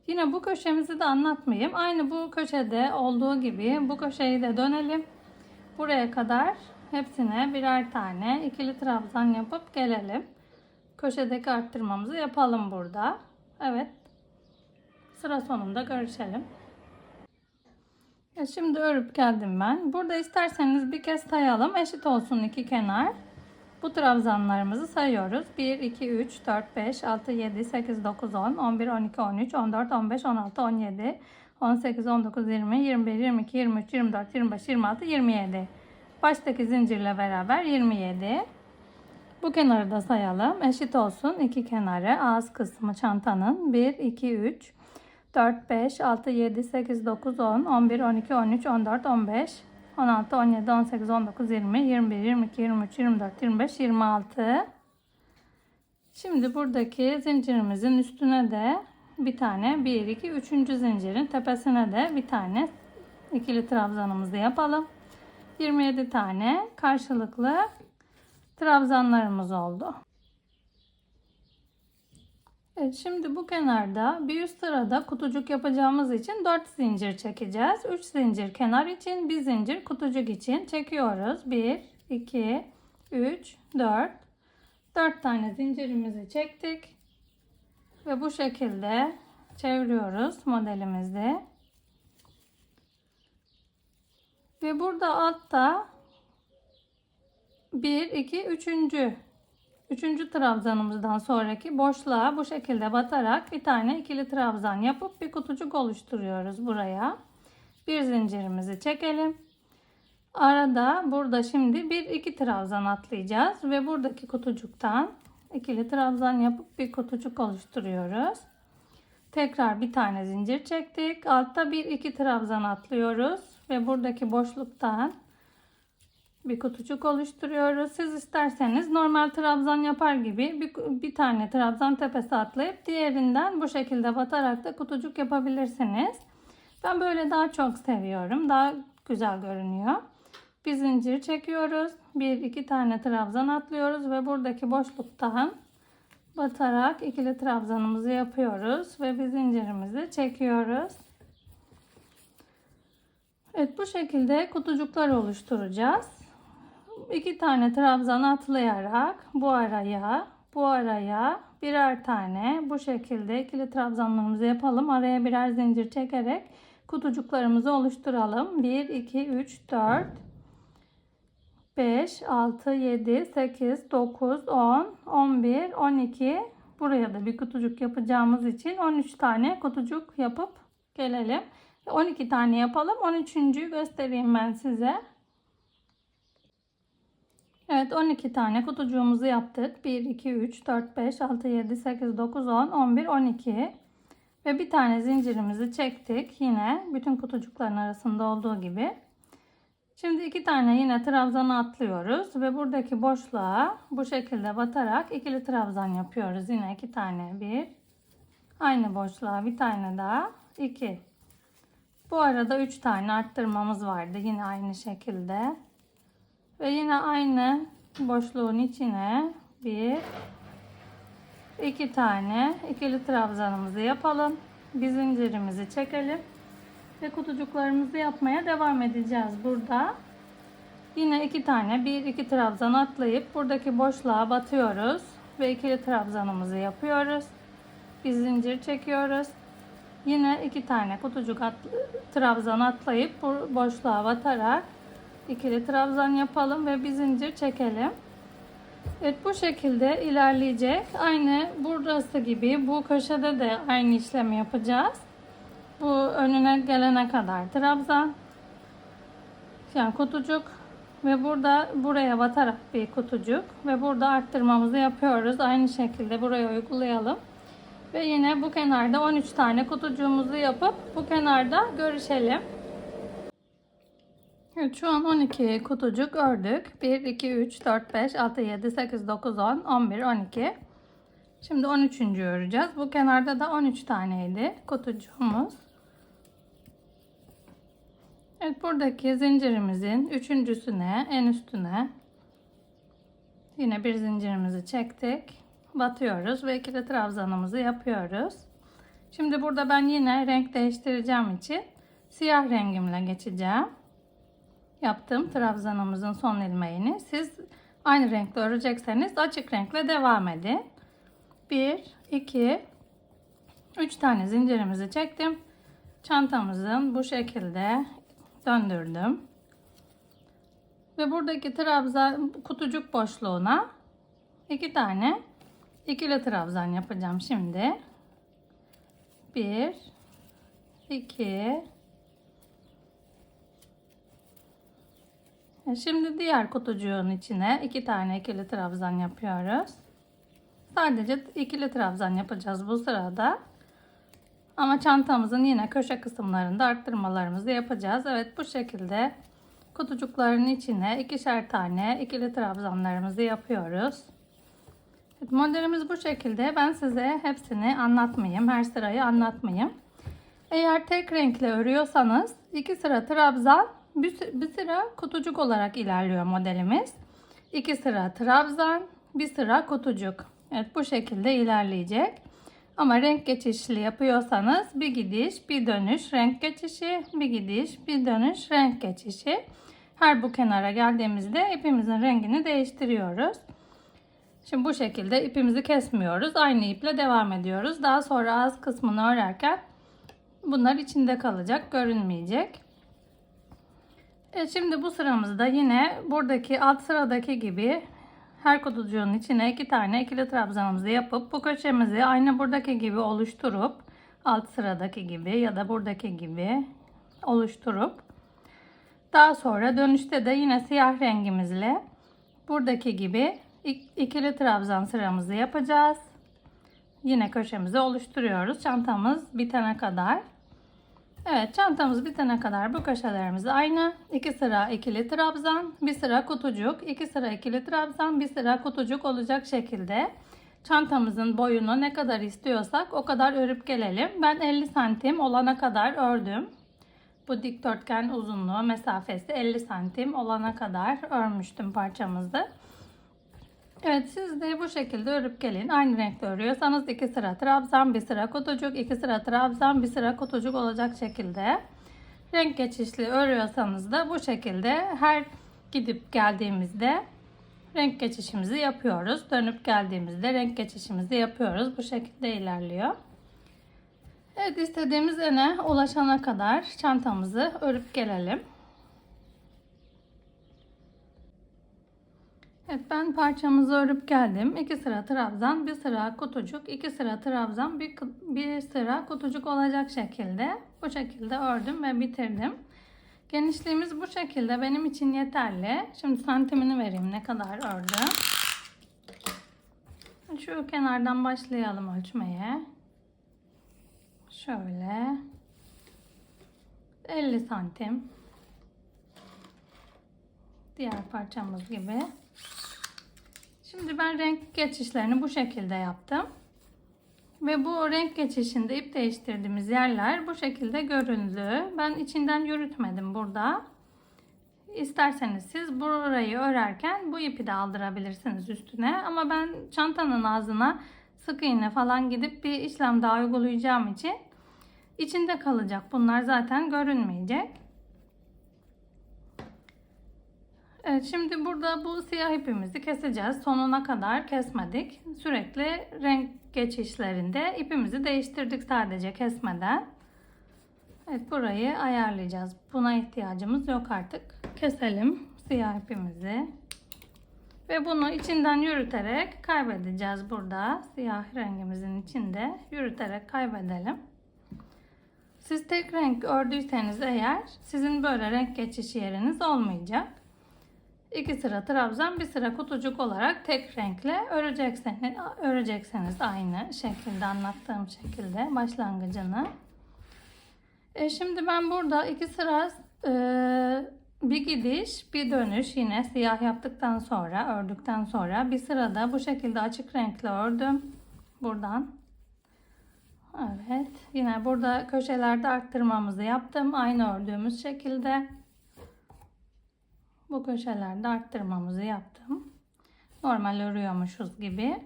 yine bu köşemizi de anlatmayayım. Aynı bu köşede olduğu gibi bu köşeyi de dönelim. Buraya kadar hepsine birer tane ikili trabzan yapıp gelelim. Köşedeki arttırmamızı yapalım burada. Evet. Sıra sonunda görüşelim. Şimdi örüp geldim ben. Burada isterseniz bir kez sayalım. Eşit olsun iki kenar. Bu trabzanlarımızı sayıyoruz. 1, 2, 3, 4, 5, 6, 7, 8, 9, 10, 11, 12, 13, 14, 15, 16, 17, 18, 19, 20, 21, 22, 23, 24, 25, 26, 27. Baştaki zincirle beraber 27. Bu kenarı da sayalım. Eşit olsun iki kenarı. Ağız kısmı çantanın 1, 2, 3, 4, 5, 6, 7, 8, 9, 10, 11, 12, 13, 14, 15, 16, 17, 18, 19, 20, 21, 22, 23, 24, 25, 26. Şimdi buradaki zincirimizin üstüne de bir tane 1, 2, 3. zincirin tepesine de bir tane ikili trabzanımızı yapalım. 27 tane karşılıklı trabzanlarımız oldu. Evet, şimdi bu kenarda bir üst sırada kutucuk yapacağımız için 4 zincir çekeceğiz. 3 zincir kenar için, 1 zincir kutucuk için çekiyoruz. 1, 2, 3, 4. 4 tane zincirimizi çektik. Ve bu şekilde çeviriyoruz modelimizi. Ve burada altta 1, 2, 3. trabzanımızdan sonraki boşluğa bu şekilde batarak bir tane ikili trabzan yapıp bir kutucuk oluşturuyoruz buraya. Bir zincirimizi çekelim. Arada burada şimdi 1-2 trabzan atlayacağız ve buradaki kutucuktan ikili trabzan yapıp bir kutucuk oluşturuyoruz. Tekrar bir tane zincir çektik. Altta 1-2 trabzan atlıyoruz ve buradaki boşluktan bir kutucuk oluşturuyoruz. Siz isterseniz normal trabzan yapar gibi bir tane trabzan tepesi atlayıp diğerinden bu şekilde batarak da kutucuk yapabilirsiniz. Ben böyle daha çok seviyorum. Daha güzel görünüyor. Bir zincir çekiyoruz. 1-2 tane trabzan atlıyoruz ve buradaki boşluktan batarak ikili trabzanımızı yapıyoruz ve bir zincirimizi çekiyoruz. Evet, bu şekilde kutucuklar oluşturacağız. 2 tane trabzan atlayarak bu araya birer tane bu şekilde ikili trabzanlarımızı yapalım. Araya birer zincir çekerek kutucuklarımızı oluşturalım. 1, 2, 3, 4, 5, 6, 7, 8, 9, 10, 11, 12. Buraya da bir kutucuk yapacağımız için 13 tane kutucuk yapıp gelelim. 12 tane yapalım. 13.'ü göstereyim ben size. Evet, 12 tane kutucuğumuzu yaptık. 1, 2, 3, 4, 5, 6, 7, 8, 9, 10, 11, 12. Ve bir tane zincirimizi çektik. Yine bütün kutucukların arasında olduğu gibi. Şimdi 2 tane yine trabzanı atlıyoruz. Ve buradaki boşluğa bu şekilde batarak ikili trabzan yapıyoruz. Yine 2 tane. 1. Aynı boşluğa bir tane daha. 2. Bu arada 3 tane arttırmamız vardı. Yine aynı şekilde. Ve yine aynı boşluğun içine 1, 2 tane ikili trabzanımızı yapalım. Bir zincirimizi çekelim. Ve kutucuklarımızı yapmaya devam edeceğiz burada. Yine 2 tane 1-2 trabzan atlayıp buradaki boşluğa batıyoruz. Ve ikili trabzanımızı yapıyoruz. Bir zincir çekiyoruz. Yine 2 tane trabzan atlayıp bu boşluğa batarak ikili trabzan yapalım ve bir zincir çekelim. Evet, bu şekilde ilerleyecek. Aynı burası gibi bu köşede de aynı işlemi yapacağız. Bu önüne gelene kadar trabzan. Yani kutucuk ve buraya batarak bir kutucuk ve burada arttırmamızı yapıyoruz. Aynı şekilde buraya uygulayalım. Ve yine bu kenarda 13 tane kutucuğumuzu yapıp bu kenarda görüşelim. Evet, şu an 12 kutucuk ördük. 1, 2, 3, 4, 5, 6, 7, 8, 9, 10, 11, 12. Şimdi 13. öreceğiz. Bu kenarda da 13 taneydi kutucuğumuz. Evet, buradaki zincirimizin üçüncüsüne, en üstüne yine bir zincirimizi çektik. Batıyoruz ve ikili trabzanımızı yapıyoruz. Şimdi burada ben yine renk değiştireceğim için siyah rengimle geçeceğim. Yaptım trabzanımızın son ilmeğini. Siz aynı renkle örecekseniz açık renkle devam edin. 1, 2, 3 tane zincirimizi çektim. Çantamızın bu şekilde döndürdüm. Ve buradaki trabzan kutucuk boşluğuna 2 tane ikili trabzan yapacağım şimdi. 1, 2. Şimdi diğer kutucuğun içine 2 tane ikili trabzan yapıyoruz. Sadece ikili trabzan yapacağız bu sırada. Ama çantamızın yine köşe kısımlarında arttırmalarımızı yapacağız. Evet, bu şekilde kutucukların içine ikişer tane ikili trabzanlarımızı yapıyoruz. Evet, modelimiz bu şekilde. Ben size hepsini anlatmayayım. Her sırayı anlatmayayım. Eğer tek renkle örüyorsanız 2 sıra trabzan, bir sıra kutucuk olarak ilerliyor modelimiz. 2 sıra trabzan, bir sıra kutucuk. Evet, bu şekilde ilerleyecek. Ama renk geçişli yapıyorsanız bir gidiş, bir dönüş, renk geçişi, bir gidiş, bir dönüş, renk geçişi. Her bu kenara geldiğimizde ipimizin rengini değiştiriyoruz. Şimdi bu şekilde ipimizi kesmiyoruz. Aynı iple devam ediyoruz. Daha sonra ağız kısmını örerken bunlar içinde kalacak, görünmeyecek. Şimdi bu sıramızda yine buradaki alt sıradaki gibi her kutucuğun içine 2 tane ikili trabzanımızı yapıp bu köşemizi aynı buradaki gibi oluşturup alt sıradaki gibi ya da buradaki gibi oluşturup daha sonra dönüşte de yine siyah rengimizle buradaki gibi ikili trabzan sıramızı yapacağız. Yine köşemizi oluşturuyoruz çantamız bitene kadar. Evet, çantamız bitene kadar bu köşelerimiz aynı. 2 sıra ikili trabzan, bir sıra kutucuk, 2 sıra ikili trabzan, bir sıra kutucuk olacak şekilde çantamızın boyunu ne kadar istiyorsak o kadar örüp gelelim. Ben 50 santim olana kadar ördüm. Bu dikdörtgen uzunluğu mesafesi 50 santim olana kadar örmüştüm parçamızı. Evet, siz de bu şekilde örüp gelin. Aynı renkte örüyorsanız 2 sıra trabzan, bir sıra kutucuk, 2 sıra trabzan, bir sıra kutucuk olacak şekilde. Renk geçişli örüyorsanız da bu şekilde her gidip geldiğimizde renk geçişimizi yapıyoruz. Dönüp geldiğimizde renk geçişimizi yapıyoruz. Bu şekilde ilerliyor. Evet, istediğimiz ene ulaşana kadar çantamızı örüp gelelim. Evet, ben parçamızı örüp geldim. 2 sıra trabzan, bir sıra kutucuk, 2 sıra trabzan, bir sıra kutucuk olacak şekilde bu şekilde ördüm ve bitirdim. Genişliğimiz bu şekilde benim için yeterli. Şimdi santimini vereyim ne kadar ördüm. Şu kenardan başlayalım ölçmeye. Şöyle 50 santim. Diğer parçamız gibi. Şimdi ben renk geçişlerini bu şekilde yaptım. Ve bu renk geçişinde ip değiştirdiğimiz yerler bu şekilde göründü. Ben içinden yürütmedim burada. İsterseniz siz burayı örerken bu ipi de aldırabilirsiniz üstüne. Ama ben çantanın ağzına sık iğne falan gidip bir işlem daha uygulayacağım için içinde kalacak. Bunlar zaten görünmeyecek. Evet, şimdi burada bu siyah ipimizi keseceğiz. Sonuna kadar kesmedik. Sürekli renk geçişlerinde ipimizi değiştirdik sadece kesmeden. Evet, burayı ayarlayacağız. Buna ihtiyacımız yok artık. Keselim siyah ipimizi. Ve bunu içinden yürüterek kaybedeceğiz burada. Siyah rengimizin içinde yürüterek kaybedelim. Siz tek renk ördüyseniz eğer sizin böyle renk geçiş yeriniz olmayacak. 2 sıra trabzan, bir sıra kutucuk olarak tek renkle öreceksiniz aynı şekilde anlattığım şekilde başlangıcını. Şimdi ben burada 2 sıra bir gidiş, bir dönüş yine siyah yaptıktan sonra, ördükten sonra bir sırada bu şekilde açık renkle ördüm. Buradan. Evet, yine burada köşelerde arttırmamızı yaptım. Aynı ördüğümüz şekilde. Bu köşelerde arttırmamızı yaptım. Normal örüyormuşuz gibi.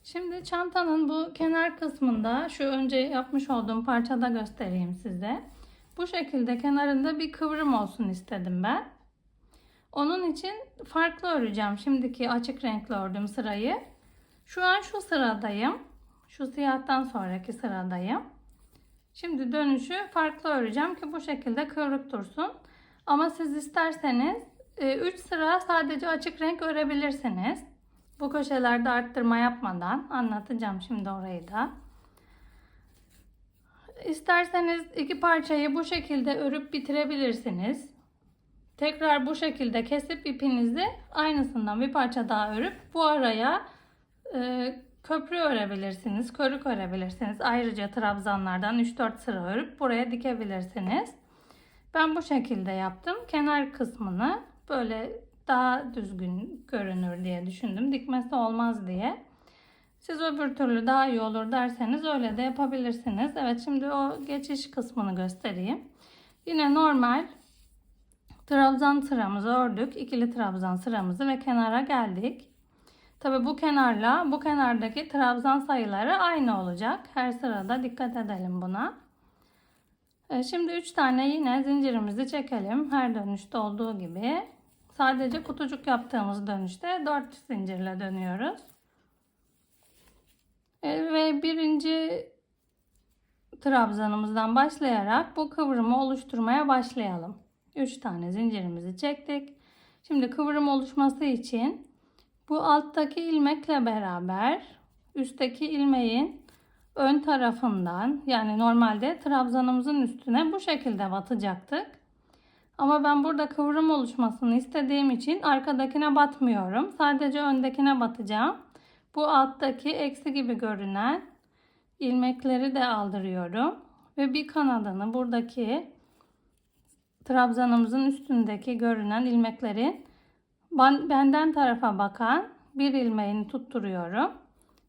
Şimdi çantanın bu kenar kısmında şu önce yapmış olduğum parçada göstereyim size. Bu şekilde kenarında bir kıvrım olsun istedim ben. Onun için farklı öreceğim. Şimdiki açık renkli ördüğüm sırayı. Şu an şu sıradayım. Şu siyahtan sonraki sıradayım. Şimdi dönüşü farklı öreceğim ki bu şekilde kıvrık dursun. Ama siz isterseniz 3 sıra sadece açık renk örebilirsiniz. Bu köşelerde arttırma yapmadan anlatacağım şimdi orayı da. İsterseniz 2 parçayı bu şekilde örüp bitirebilirsiniz. Tekrar bu şekilde kesip ipinizi aynısından bir parça daha örüp bu araya köprü örebilirsiniz, körük örebilirsiniz. Ayrıca trabzanlardan 3-4 sıra örüp buraya dikebilirsiniz. Ben bu şekilde yaptım. Kenar kısmını böyle daha düzgün görünür diye düşündüm. Dikmesi olmaz diye. Siz öbür türlü daha iyi olur derseniz öyle de yapabilirsiniz. Evet, şimdi o geçiş kısmını göstereyim. Yine normal trabzan sıramızı ördük. İkili trabzan sıramızı ve kenara geldik. Tabi bu kenarla bu kenardaki trabzan sayıları aynı olacak. Her sırada dikkat edelim buna. Şimdi 3 tane yine zincirimizi çekelim. Her dönüşte olduğu gibi. Sadece kutucuk yaptığımız dönüşte 4 zincirle dönüyoruz. Ve birinci trabzanımızdan başlayarak bu kıvrımı oluşturmaya başlayalım. 3 tane zincirimizi çektik. Şimdi kıvrım oluşması için bu alttaki ilmekle beraber üstteki ilmeğin ön tarafından, yani normalde trabzanımızın üstüne bu şekilde batacaktık. Ama ben burada kıvrım oluşmasını istediğim için arkadakine batmıyorum. Sadece öndekine batacağım. Bu alttaki eksi gibi görünen ilmekleri de aldırıyorum. Ve bir kanadını buradaki trabzanımızın üstündeki görünen ilmeklerin benden tarafa bakan bir ilmeğini tutturuyorum.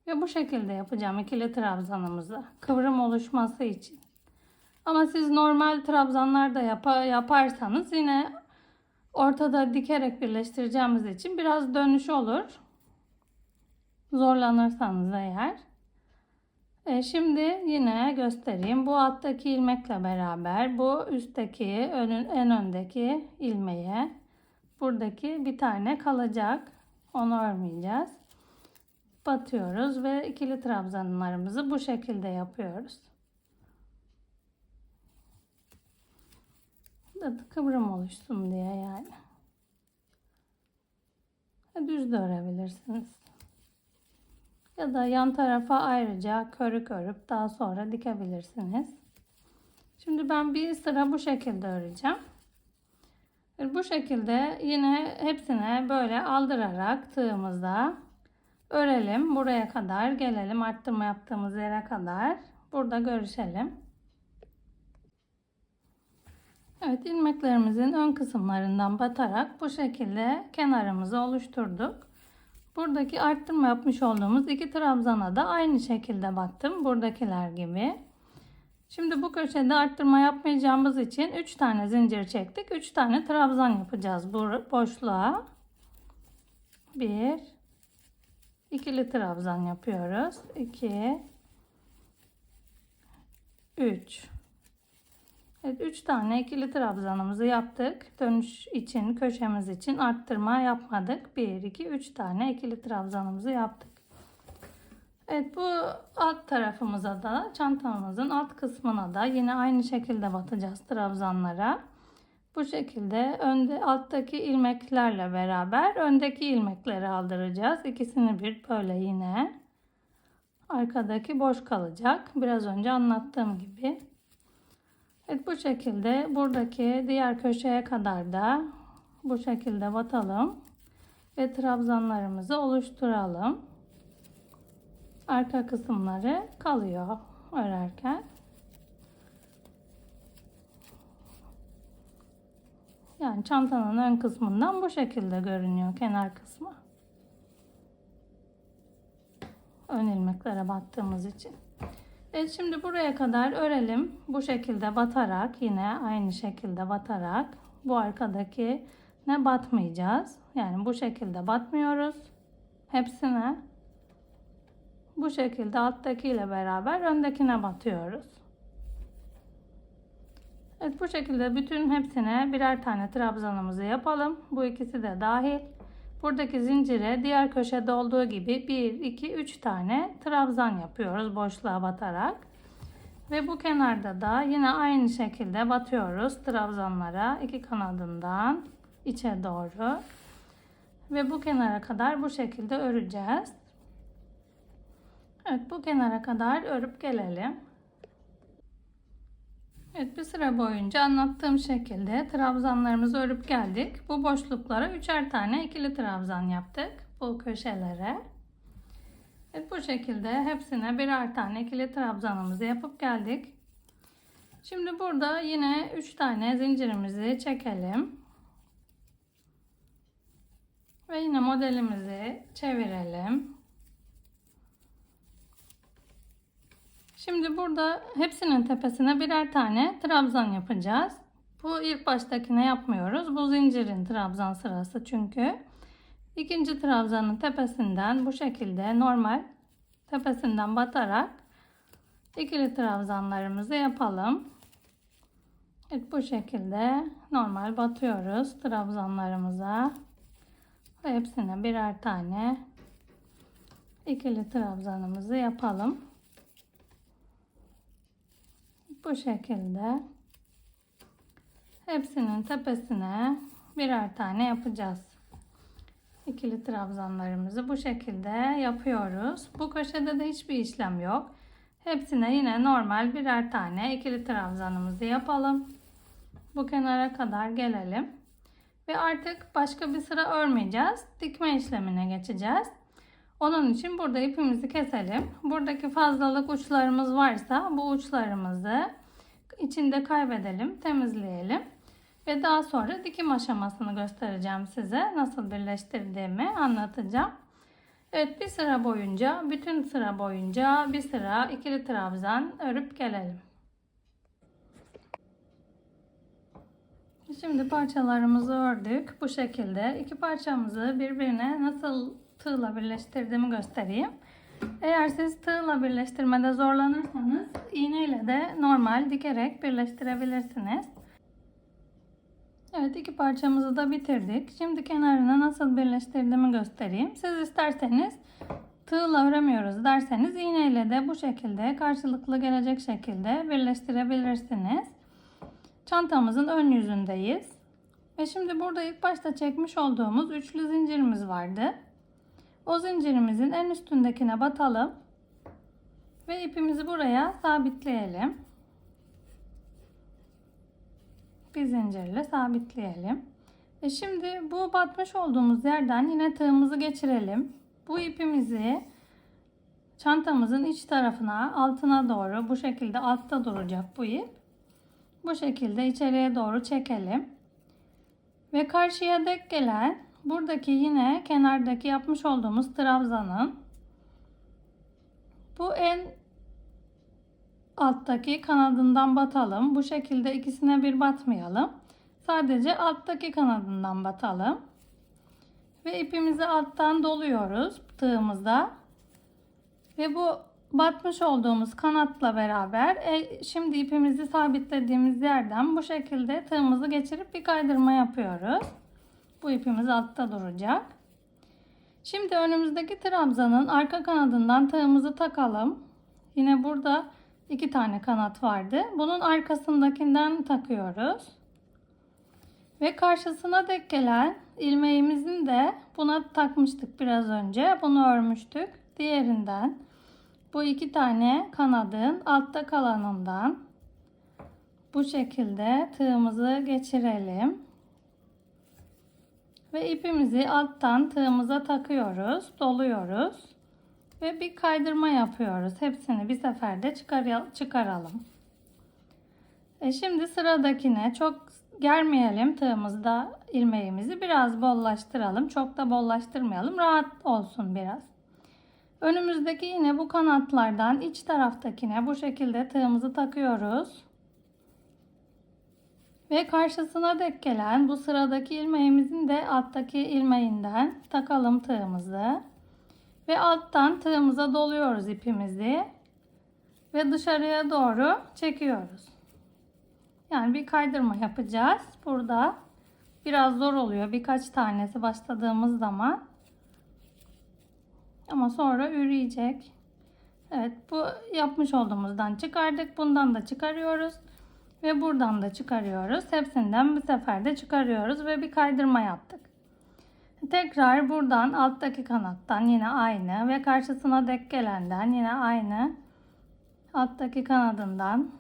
Ve bu şekilde yapacağım ikili trabzanımızı. Kıvrım oluşması için. Ama siz normal trabzanlar da yaparsanız yine ortada dikerek birleştireceğimiz için biraz dönüş olur. Zorlanırsanız eğer. Şimdi yine göstereyim. Bu alttaki ilmekle beraber bu üstteki en öndeki ilmeğe buradaki bir tane kalacak. Onu örmeyeceğiz. Batıyoruz ve ikili trabzanlarımızı bu şekilde yapıyoruz. Kıvrım oluşsun diye yani. Düz de örebilirsiniz. Ya da yan tarafa ayrıca körük örüp daha sonra dikebilirsiniz. Şimdi ben bir sıra bu şekilde öreceğim. Bu şekilde yine hepsine böyle aldırarak tığımızda örelim. Buraya kadar gelelim. Arttırma yaptığımız yere kadar. Burada görüşelim. Evet, ilmeklerimizin ön kısımlarından batarak bu şekilde kenarımızı oluşturduk. Buradaki arttırma yapmış olduğumuz iki trabzana da aynı şekilde battım. Buradakiler gibi. Şimdi bu köşede arttırma yapmayacağımız için 3 tane zincir çektik. 3 tane trabzan yapacağız bu boşluğa. 1 ikili trabzan yapıyoruz. 2 3. Evet, 3 tane ikili trabzanımızı yaptık. Dönüş için, köşemiz için arttırma yapmadık. 1 2 3 tane ikili trabzanımızı yaptık. Evet, bu alt tarafımıza da, çantamızın alt kısmına da yine aynı şekilde batacağız trabzanlara. Bu şekilde alttaki ilmeklerle beraber öndeki ilmekleri aldıracağız. İkisini bir böyle yine. Arkadaki boş kalacak. Biraz önce anlattığım gibi. Evet, bu şekilde buradaki diğer köşeye kadar da bu şekilde batalım. Ve trabzanlarımızı oluşturalım. Arka kısımları kalıyor örerken. Yani çantanın ön kısmından bu şekilde görünüyor kenar kısmı. Ön ilmeklere battığımız için. Evet, şimdi buraya kadar örelim. Bu şekilde batarak, yine aynı şekilde batarak bu arkadaki ne batmayacağız. Yani bu şekilde batmıyoruz. Hepsine bu şekilde alttakiyle beraber öndekine batıyoruz. Evet, bu şekilde bütün hepsine birer tane trabzanımızı yapalım. Bu ikisi de dahil. Buradaki zincire diğer köşede olduğu gibi 1 2 3 tane trabzan yapıyoruz boşluğa batarak. Ve bu kenarda da yine aynı şekilde batıyoruz trabzanlara, iki kanadından içe doğru. Ve bu kenara kadar bu şekilde öreceğiz. Evet, bu kenara kadar örüp gelelim. Evet, bir sıra boyunca anlattığım şekilde trabzanlarımızı örüp geldik. Bu boşluklara üçer tane ikili trabzan yaptık. Bu köşelere. Evet, bu şekilde hepsine birer tane ikili trabzanımızı yapıp geldik. Şimdi burada yine 3 tane zincirimizi çekelim. Ve yine modelimizi çevirelim. Şimdi burada hepsinin tepesine birer tane trabzan yapacağız. Bu ilk baştakine yapmıyoruz. Bu zincirin trabzan sırası çünkü. İkinci trabzanın tepesinden bu şekilde normal tepesinden batarak ikili trabzanlarımızı yapalım. Evet, bu şekilde normal batıyoruz trabzanlarımıza. Ve hepsine birer tane ikili trabzanımızı yapalım. Bu şekilde hepsinin tepesine birer tane yapacağız. İkili trabzanlarımızı bu şekilde yapıyoruz. Bu köşede de hiçbir işlem yok. Hepsine yine normal birer tane ikili trabzanımızı yapalım. Bu kenara kadar gelelim. Ve artık başka bir sıra örmeyeceğiz. Dikme işlemine geçeceğiz. Onun için burada ipimizi keselim. Buradaki fazlalık uçlarımız varsa bu uçlarımızı içinde kaybedelim, temizleyelim. Ve daha sonra dikim aşamasını göstereceğim size. Nasıl birleştirdiğimi anlatacağım. Evet, bir sıra boyunca, bütün sıra boyunca bir sıra ikili trabzan örüp gelelim. Şimdi parçalarımızı ördük. Bu şekilde iki parçamızı birbirine nasıl tığla birleştirdiğimi göstereyim. Eğer siz tığla birleştirmede zorlanırsanız iğneyle de normal dikerek birleştirebilirsiniz. Evet, iki parçamızı da bitirdik. Şimdi kenarına nasıl birleştirdiğimi göstereyim. Siz isterseniz tığla öremiyoruz derseniz iğneyle de bu şekilde karşılıklı gelecek şekilde birleştirebilirsiniz. Çantamızın ön yüzündeyiz. Ve şimdi burada ilk başta çekmiş olduğumuz üçlü zincirimiz vardı. O zincirimizin en üstündekine batalım. Ve ipimizi buraya sabitleyelim. Bir zincirle sabitleyelim. Ve şimdi bu batmış olduğumuz yerden yine tığımızı geçirelim. Bu ipimizi çantamızın iç tarafına, altına doğru, bu şekilde altta duracak bu ip. Bu şekilde içeriye doğru çekelim. Ve karşıya dek gelen buradaki yine kenardaki yapmış olduğumuz trabzanın bu en alttaki kanadından batalım. Bu şekilde ikisine bir batmayalım. Sadece alttaki kanadından batalım. Ve ipimizi alttan doluyoruz tığımızda. Ve bu batmış olduğumuz kanatla beraber şimdi ipimizi sabitlediğimiz yerden bu şekilde tığımızı geçirip bir kaydırma yapıyoruz. Bu ipimiz altta duracak. Şimdi önümüzdeki trabzanın arka kanadından tığımızı takalım. Yine burada 2 tane kanat vardı. Bunun arkasındakinden takıyoruz. Ve karşısına dek gelen ilmeğimizin de buna takmıştık biraz önce. Bunu örmüştük. Diğerinden bu 2 tane kanadın altta kalanından bu şekilde tığımızı geçirelim. Ve ipimizi alttan tığımıza takıyoruz, doluyoruz ve bir kaydırma yapıyoruz. Hepsini bir seferde çıkaralım. Şimdi sıradakine çok germeyelim tığımızda ilmeğimizi, biraz bollaştıralım. Çok da bollaştırmayalım, rahat olsun biraz. Önümüzdeki yine bu kanatlardan iç taraftakine bu şekilde tığımızı takıyoruz. Ve karşısına dek gelen bu sıradaki ilmeğimizin de alttaki ilmeğinden takalım tığımızı. Ve alttan tığımıza doluyoruz ipimizi. Ve dışarıya doğru çekiyoruz. Yani bir kaydırma yapacağız. Burada biraz zor oluyor birkaç tanesi başladığımız zaman. Ama sonra üreyecek. Evet, bu yapmış olduğumuzdan çıkardık. Bundan da çıkarıyoruz. Ve buradan da çıkarıyoruz. Hepsinden bir seferde çıkarıyoruz ve bir kaydırma yaptık. Tekrar buradan alttaki kanattan yine aynı ve karşısına dek gelenden yine aynı alttaki kanadından,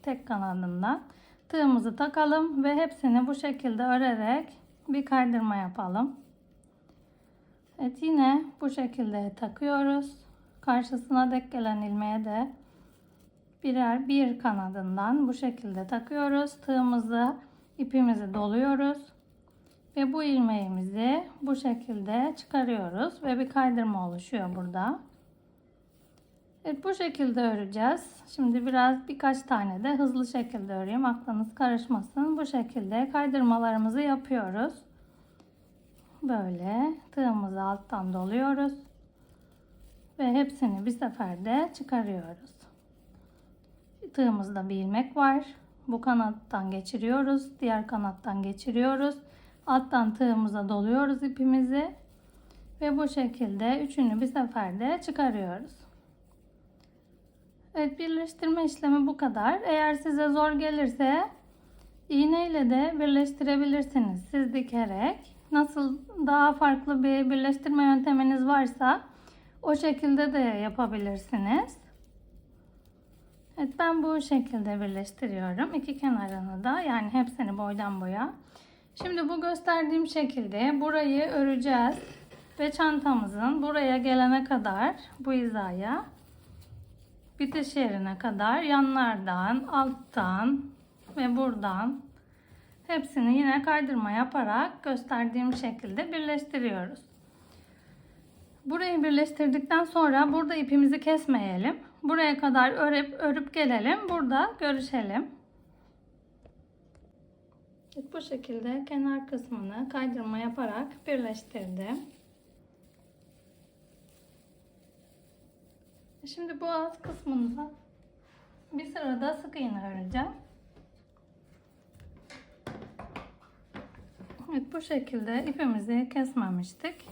tek kanadından tığımızı takalım ve hepsini bu şekilde örerek bir kaydırma yapalım. Evet, yine bu şekilde takıyoruz. Karşısına dek gelen ilmeğe de bir kanadından bu şekilde takıyoruz. Tığımızı, ipimizi doluyoruz. Ve bu ilmeğimizi bu şekilde çıkarıyoruz. Ve bir kaydırma oluşuyor burada. Evet, bu şekilde öreceğiz. Şimdi birkaç tane de hızlı şekilde öreyim. Aklınız karışmasın. Bu şekilde kaydırmalarımızı yapıyoruz. Böyle tığımızı alttan doluyoruz. Ve hepsini bir seferde çıkarıyoruz. Tığımızda bir ilmek var. Bu kanattan geçiriyoruz. Diğer kanattan geçiriyoruz. Alttan tığımıza doluyoruz ipimizi. Ve bu şekilde üçünü bir seferde çıkarıyoruz. Evet, birleştirme işlemi bu kadar. Eğer size zor gelirse iğneyle de birleştirebilirsiniz. Siz dikerek. Nasıl daha farklı bir birleştirme yönteminiz varsa o şekilde de yapabilirsiniz. Evet, ben bu şekilde birleştiriyorum. İki kenarını da, yani hepsini boydan boya. Şimdi bu gösterdiğim şekilde burayı öreceğiz. Ve çantamızın buraya gelene kadar, bu hizaya, bitiş yerine kadar yanlardan, alttan ve buradan hepsini yine kaydırma yaparak gösterdiğim şekilde birleştiriyoruz. Burayı birleştirdikten sonra burada ipimizi kesmeyelim. Buraya kadar örüp gelelim. Burada görüşelim. Evet, bu şekilde kenar kısmını kaydırma yaparak birleştirdim. Şimdi bu alt kısmında bir sırada sık iğne öreceğim. Evet, bu şekilde ipimizi kesmemiştik.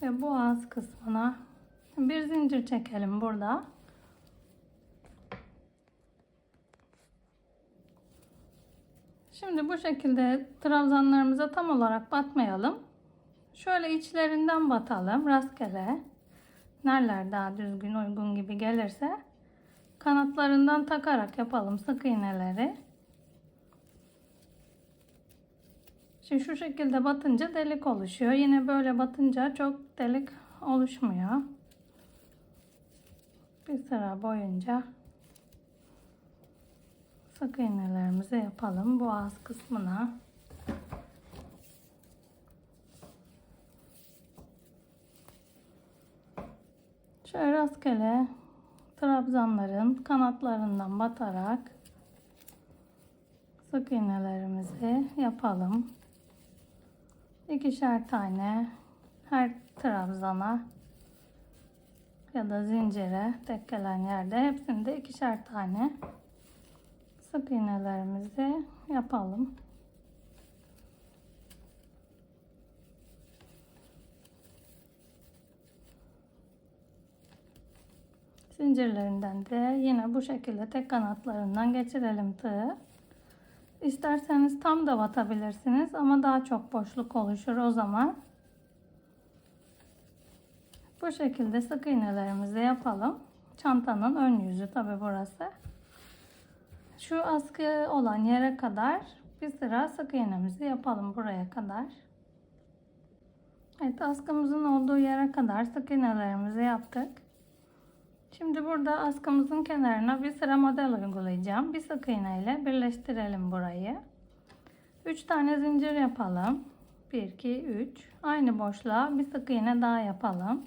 Ve bu ağız kısmına bir zincir çekelim burada. Şimdi bu şekilde trabzanlarımıza tam olarak batmayalım. Şöyle içlerinden batalım rastgele. Nereler daha düzgün, uygun gibi gelirse kanatlarından takarak yapalım sık iğneleri. Şimdi şu şekilde batınca delik oluşuyor. Yine böyle batınca çok delik oluşmuyor. Bir sıra boyunca sık iğnelerimizi yapalım bu ağız kısmına. Şöyle rastgele trabzanların kanatlarından batarak sık iğnelerimizi yapalım. İkişer tane her trabzana ya da zincire tek gelen yerde hepsinde ikişer tane sık iğnelerimizi yapalım. Zincirlerinden de yine bu şekilde tek kanatlarından geçirelim tığı. İsterseniz tam da batabilirsiniz ama daha çok boşluk oluşur o zaman. Bu şekilde sık iğnelerimizi yapalım. Çantanın ön yüzü tabi burası. Şu askı olan yere kadar bir sıra sık iğnemizi yapalım buraya kadar. Evet, askımızın olduğu yere kadar sık iğnelerimizi yaptık. Şimdi burada askımızın kenarına bir sıra model uygulayacağım. Bir sık iğne ile birleştirelim burayı. 3 tane zincir yapalım. 1, 2, 3. Aynı boşluğa bir sık iğne daha yapalım.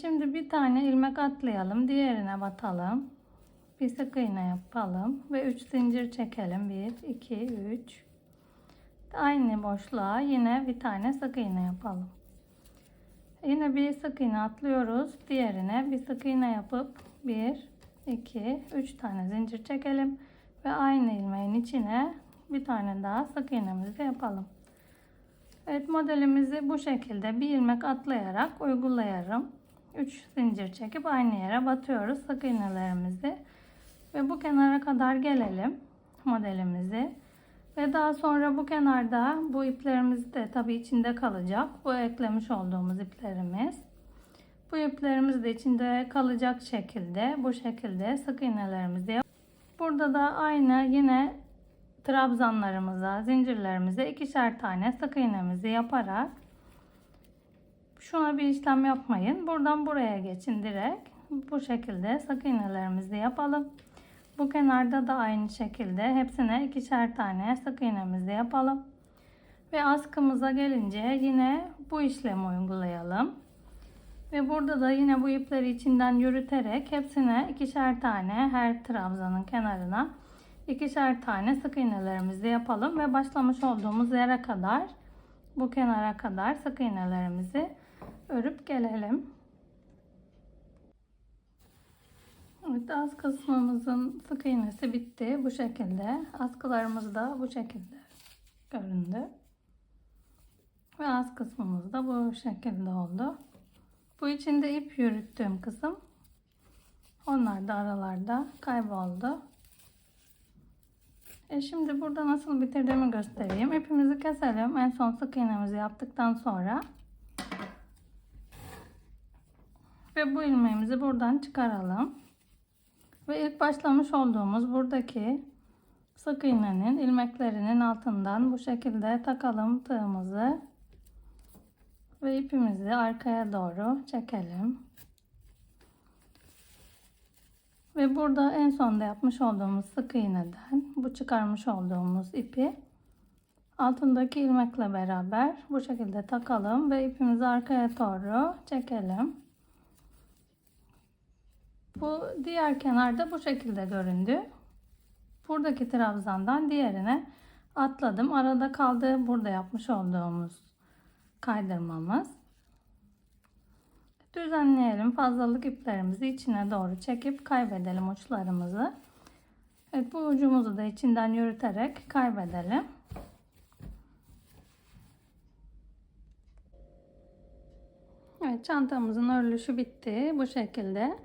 Şimdi bir tane ilmek atlayalım. Diğerine batalım. Bir sık iğne yapalım. Ve 3 zincir çekelim. 1, 2, 3. Aynı boşluğa yine bir tane sık iğne yapalım. Yine bir sık iğne atlıyoruz. Diğerine bir sık iğne yapıp 1, 2, 3 tane zincir çekelim. Ve aynı ilmeğin içine bir tane daha sık iğnemizi yapalım. Evet, modelimizi bu şekilde bir ilmek atlayarak uygulayalım. 3 zincir çekip aynı yere batıyoruz sık iğnelerimizi. Ve bu kenara kadar gelelim modelimizi. Ve daha sonra bu kenarda bu iplerimiz de tabi içinde kalacak. Bu eklemiş olduğumuz iplerimiz. Bu iplerimiz de içinde kalacak şekilde bu şekilde sık iğnelerimizi yap. Burada da aynı yine trabzanlarımıza, zincirlerimize ikişer tane sık iğnemizi yaparak Şuna bir işlem yapmayın. Buradan buraya geçin direkt. Bu şekilde sık iğnelerimizi yapalım. Bu kenarda da aynı şekilde hepsine ikişer tane sık iğnemizi yapalım. Ve askımıza gelince yine bu işlemi uygulayalım. Ve burada da yine bu ipleri içinden yürüterek hepsine ikişer tane, her trabzanın kenarına ikişer tane sık iğnelerimizi yapalım. Ve başlamış olduğumuz yere kadar, bu kenara kadar sık iğnelerimizi örüp gelelim. Evet, az kısmımızın sık iğnesi bitti. Bu şekilde. Askılarımız da bu şekilde göründü. Ve az kısmımız da bu şekilde oldu. Bu içinde ip yürüttüğüm kısım. Onlar da aralarda kayboldu. Şimdi burada nasıl bitirdiğimi göstereyim. İpimizi keselim. En son sık iğnemizi yaptıktan sonra. Ve bu ilmeğimizi buradan çıkaralım. Ve ilk başlamış olduğumuz buradaki sık iğnenin ilmeklerinin altından bu şekilde takalım tığımızı. Ve ipimizi arkaya doğru çekelim. Ve burada en sonda yapmış olduğumuz sık iğneden bu çıkarmış olduğumuz ipi altındaki ilmekle beraber bu şekilde takalım ve ipimizi arkaya doğru çekelim. Bu diğer kenarda bu şekilde göründü. Buradaki trabzandan diğerine atladım. Arada kaldı burada yapmış olduğumuz kaydırmamız. Düzenleyelim. Fazlalık iplerimizi içine doğru çekip kaybedelim uçlarımızı. Evet, bu ucumuzu da içinden yürüterek kaybedelim. Evet, çantamızın örülüşü bitti. Bu şekilde.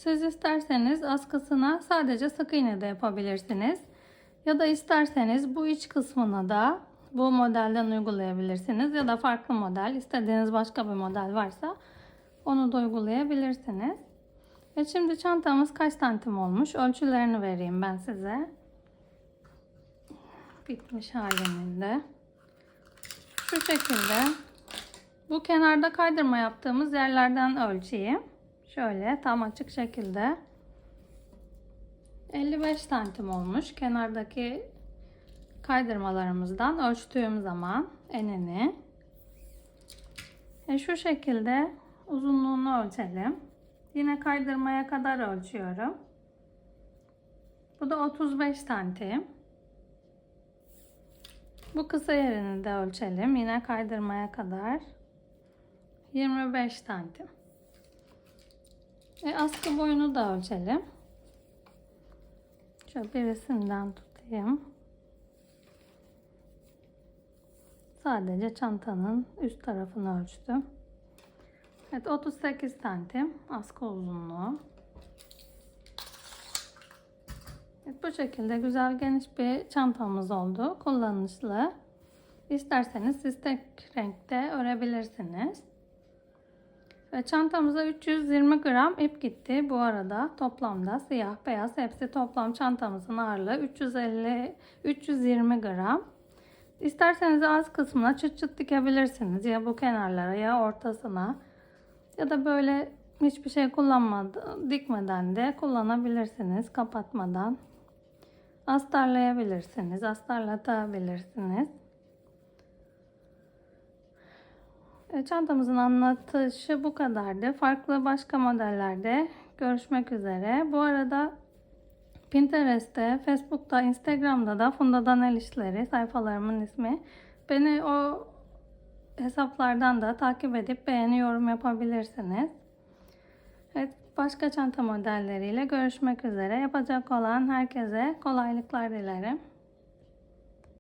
Siz isterseniz askısına sadece sık iğne de yapabilirsiniz. Ya da isterseniz bu iç kısmına da bu modelden uygulayabilirsiniz. Ya da farklı model, istediğiniz başka bir model varsa onu da uygulayabilirsiniz. Ve şimdi çantamız kaç santim olmuş? Ölçülerini vereyim ben size. Bitmiş halinin de. Şu şekilde. Bu kenarda kaydırma yaptığımız yerlerden ölçeyim. Şöyle tam açık şekilde. 55 santim olmuş. Kenardaki kaydırmalarımızdan ölçtüğüm zaman enini. Şu şekilde uzunluğunu ölçelim. Yine kaydırmaya kadar ölçüyorum. Bu da 35 santim. Bu kısa yerini de ölçelim. Yine kaydırmaya kadar 25 santim. Askı boyunu da ölçelim. Şöyle birisinden tutayım. Sadece çantanın üst tarafını ölçtüm. Evet, 38 santim askı uzunluğu. Evet, bu şekilde güzel geniş bir çantamız oldu. Kullanışlı. İsterseniz siz tek renkte örebilirsiniz. Ve çantamıza 320 gram ip gitti. Bu arada toplamda siyah beyaz hepsi toplam çantamızın ağırlığı 320 gram. İsterseniz az kısmına çıt çıt dikebilirsiniz. Ya bu kenarlara ya ortasına. Ya da böyle hiçbir şey dikmeden de kullanabilirsiniz. Kapatmadan. Astarlayabilirsiniz. Astarlatabilirsiniz. Çantamızın anlatışı bu kadardı. Farklı başka modellerde görüşmek üzere. Bu arada Pinterest'te, Facebook'ta, Instagram'da da Funda'dan El İşleri sayfalarımın ismi. Beni o hesaplardan da takip edip beğeni yorum yapabilirsiniz. Evet, başka çanta modelleriyle görüşmek üzere. Yapacak olan herkese kolaylıklar dilerim.